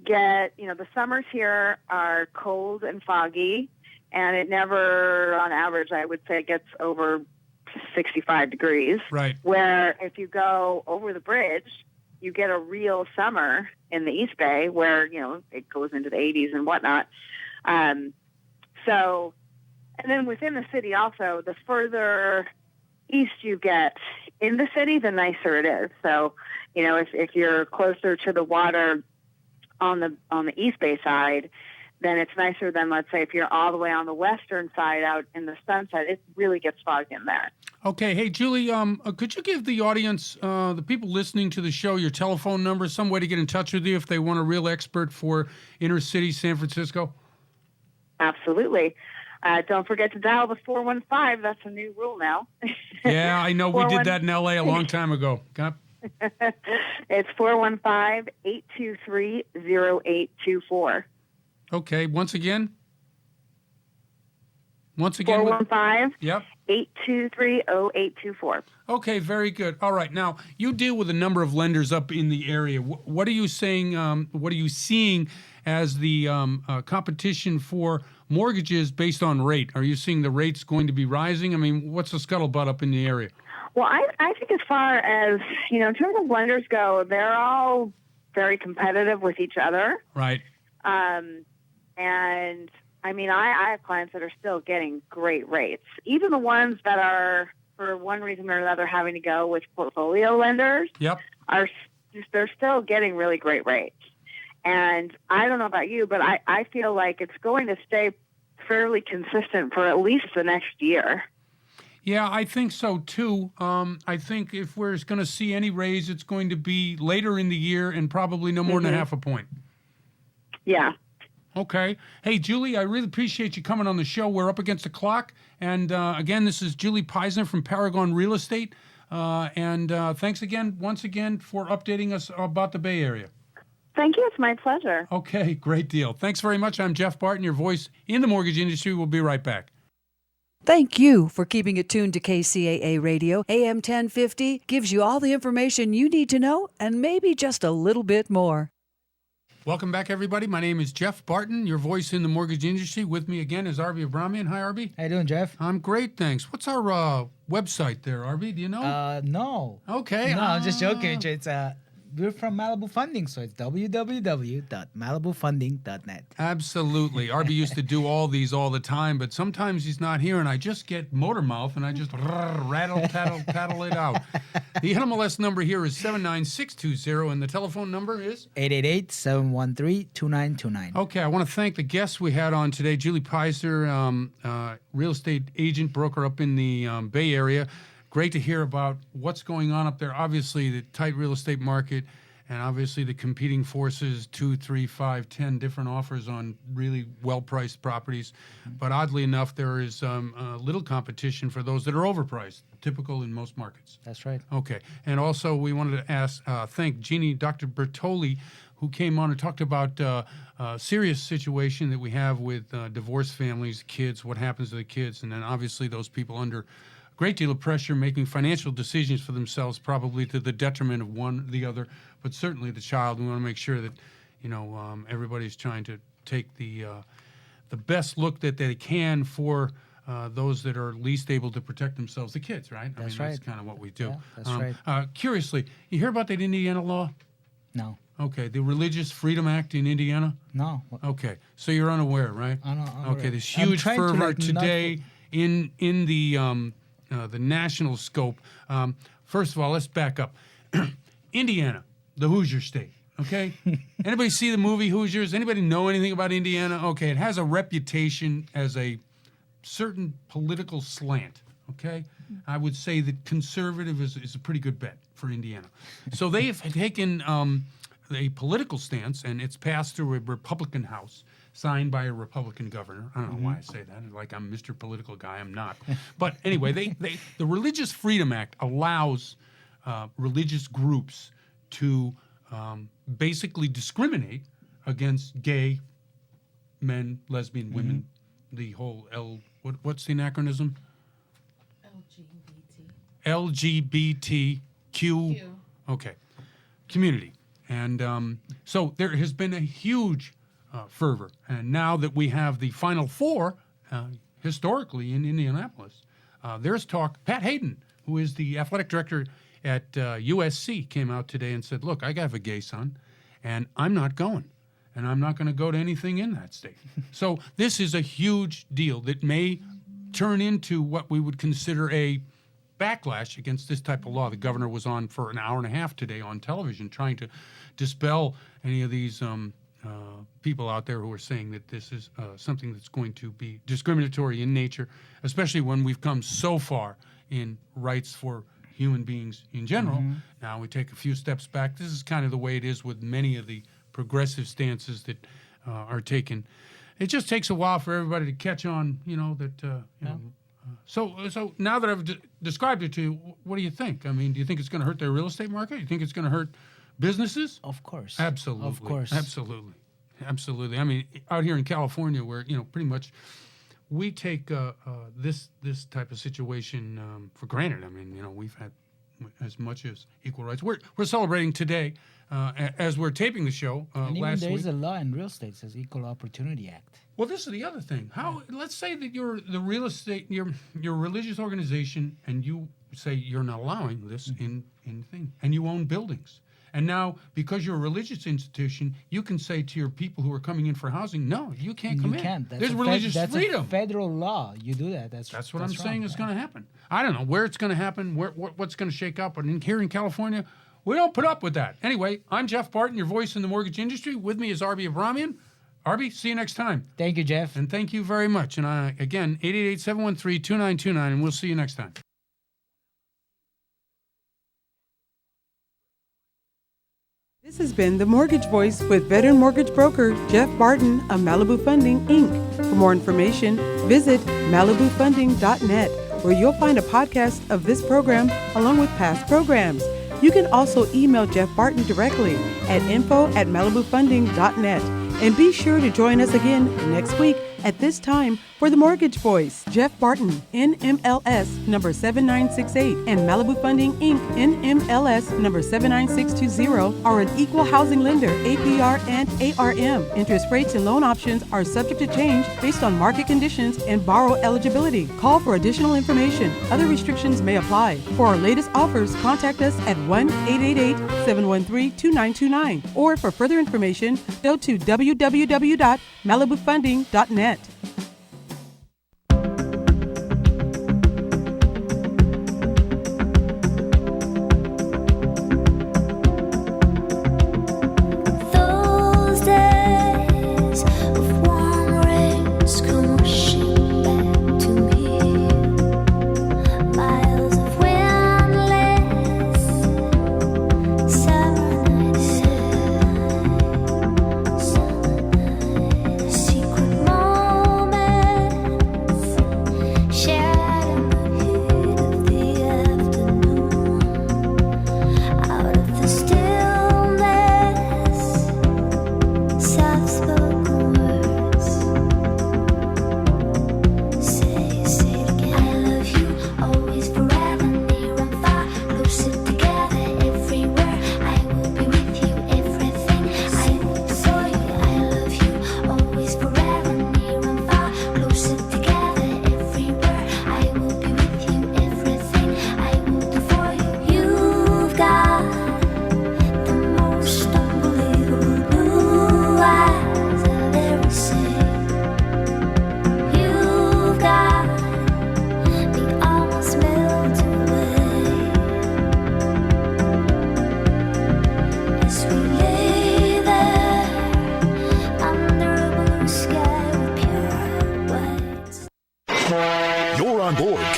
get, the summers here are cold and foggy, and it never, on average, I would say, gets over 65 degrees. Right. Where if you go over the bridge, you get a real summer in the East Bay where, it goes into the 80s and whatnot. So And then within the city also, the further east you get in the city, the nicer it is. So, if you're closer to the water on the East Bay side, then it's nicer than, let's say, if you're all the way on the western side out in the Sunset. It really gets fogged in there. Okay. Hey, Julie, could you give the audience, the people listening to the show, your telephone number, some way to get in touch with you if they want a real expert for inner city San Francisco? Absolutely. Don't forget to dial the 415. That's a new rule now. Yeah, I know. We did that in L.A. a long time ago. It's 415-823-0824. Okay. Once again? 415. Yep. 823-0824. Okay, very good. All right. Now, you deal with a number of lenders up in the area. What are you saying? What are you seeing as the competition for mortgages based on rate? Are you seeing the rates going to be rising? I mean, what's the scuttlebutt up in the area? Well, I think as far as, in terms of lenders go, they're all very competitive with each other. Right. And I mean, I have clients that are still getting great rates. Even the ones that are, for one reason or another, having to go with portfolio lenders. Yep. They're still getting really great rates. And I don't know about you, but I feel like it's going to stay fairly consistent for at least the next year. Yeah, I think so too. I think if we're going to see any raise, it's going to be later in the year and probably no more than a half a point. Yeah. Okay. Hey, Julie, I really appreciate you coming on the show. We're up against the clock. And again, this is Julie Peisner from Paragon Real Estate. And thanks once again, for updating us about the Bay Area. Thank you. It's my pleasure. Okay, great deal. Thanks very much. I'm Jeff Barton, your voice in the mortgage industry. We'll be right back. Thank you for keeping it tuned to KCAA Radio. AM 1050 gives you all the information you need to know and maybe just a little bit more. Welcome back, everybody. My name is Jeff Barton, your voice in the mortgage industry. With me again is Arby Abramian. Hi, Arby. How you doing, Jeff? I'm great, thanks. What's our website there, Arby? Do you know? No. Okay. No, I'm just joking. It's we're from Malibu Funding, so it's www.malibufunding.net. Absolutely. Arby used to do all these all the time, but sometimes he's not here, and I just get motor mouth, and I just paddle it out. The NMLS number here is 79620, and the telephone number is? 888-713-2929. Okay, I want to thank the guests we had on today. Julie Peisner, real estate agent, broker up in the Bay Area. Great to hear about what's going on up there. Obviously, the tight real estate market and obviously the competing forces, 2, 3, 5, 10 different offers on really well-priced properties. But oddly enough, there is little competition for those that are overpriced, typical in most markets. That's right. Okay. And also, we wanted to thank Jeannie, Dr. Bertoli, who came on and talked about a serious situation that we have with divorced families, kids, what happens to the kids, and then obviously those people under great deal of pressure making financial decisions for themselves, probably to the detriment of one or the other, but certainly the child. We want to make sure that, everybody's trying to take the best look that they can for those that are least able to protect themselves, the kids, right? That's That's kind of what we do. Yeah, that's right. Curiously, you hear about that Indiana law? No. Okay, the Religious Freedom Act in Indiana? No. Okay, so you're unaware, right? Unaware. Okay, there's huge fervor today in the national scope. First of all, let's back up. Indiana, the Hoosier state, okay? Anybody see the movie Hoosiers? Anybody know anything about Indiana? Okay, it has a reputation as a certain political slant, okay? I would say that conservative is a pretty good bet for Indiana. So they've taken a political stance, and it's passed through a Republican House, signed by a Republican governor. I don't know why I say that. Like I'm Mr. Political Guy. I'm not. But anyway, the Religious Freedom Act allows religious groups to basically discriminate against gay men, lesbian women, the whole what's the acronym? LGBTQ. Okay. Community. And so there has been a huge fervor. And now that we have the Final Four, historically in Indianapolis, there's talk. Pat Hayden, who is the athletic director at USC, came out today and said, look, I have a gay son, and I'm not going. And I'm not going to go to anything in that state. So this is a huge deal that may turn into what we would consider a backlash against this type of law. The governor was on for an hour and a half today on television trying to dispel any of these people out there who are saying that this is something that's going to be discriminatory in nature, especially when we've come so far in rights for human beings in general. Mm-hmm. Now we take a few steps back. This is kind of the way it is with many of the progressive stances that are taken. It just takes a while for everybody to catch on, So now that I've described it to you, what do you think? I mean, do you think it's going to hurt their real estate market? Do you think it's going to hurt businesses? Of course. Absolutely. Of course. Absolutely. I mean, out here in California where, pretty much we take this type of situation for granted. I mean, we've had as much as equal rights. We're celebrating today as we're taping the show and even last there week. is a law in real estate that says Equal Opportunity Act. Well, this is the other thing. Let's say that you're the real estate, you're a religious organization, and you say you're not allowing this in thing, and you own buildings. And now, because you're a religious institution, you can say to your people who are coming in for housing, no, you can't come in. You can't. There's religious freedom. That's a federal law. You do that. That's what I'm saying wrong. is going to happen. I don't know where it's going to happen, what's going to shake up, but here in California, we don't put up with that. Anyway, I'm Jeff Barton, your voice in the mortgage industry. With me is Arby Abramian. Arby, see you next time. Thank you, Jeff. And thank you very much. And again, 888-713-2929, and we'll see you next time. This has been The Mortgage Voice with veteran mortgage broker Jeff Barton of Malibu Funding, Inc. For more information, visit malibufunding.net, where you'll find a podcast of this program along with past programs. You can also email Jeff Barton directly at info@malibufunding.net. And be sure to join us again next week at this time for The Mortgage Voice. Jeff Barton, NMLS number 7968, and Malibu Funding, Inc., NMLS number 79620, are an equal housing lender, APR and ARM. Interest rates and loan options are subject to change based on market conditions and borrower eligibility. Call for additional information. Other restrictions may apply. For our latest offers, contact us at 1-888-713-2929. Or for further information, go to www.malibufunding.net.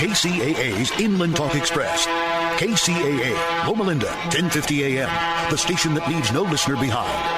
KCAA's Inland Talk Express. KCAA, Loma Linda, 1050 AM. The station that leaves no listener behind.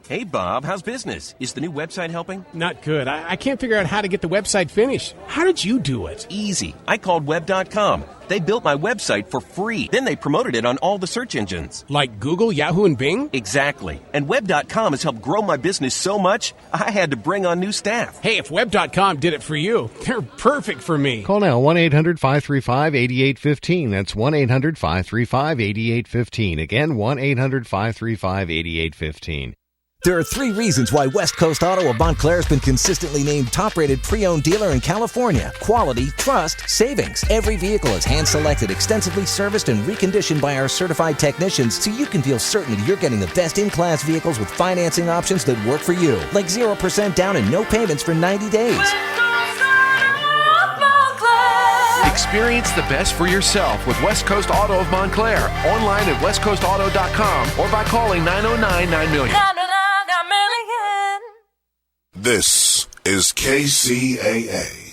Hey, Bob, how's business? Is the new website helping? Not good. I can't figure out how to get the website finished. How did you do it? Easy. I called Web.com. They built my website for free. Then they promoted it on all the search engines. Like Google, Yahoo, and Bing? Exactly. And Web.com has helped grow my business so much, I had to bring on new staff. Hey, if Web.com did it for you, they're perfect for me. Call now, 1-800-535-8815. That's 1-800-535-8815. Again, 1-800-535-8815. There are 3 reasons why West Coast Auto of Montclair has been consistently named top-rated pre-owned dealer in California. Quality, trust, savings. Every vehicle is hand-selected, extensively serviced, and reconditioned by our certified technicians, so you can feel certain that you're getting the best in-class vehicles with financing options that work for you. Like 0% down and no payments for 90 days. Experience the best for yourself with West Coast Auto of Montclair. Online at westcoastauto.com or by calling 909-9million. This is KCAA.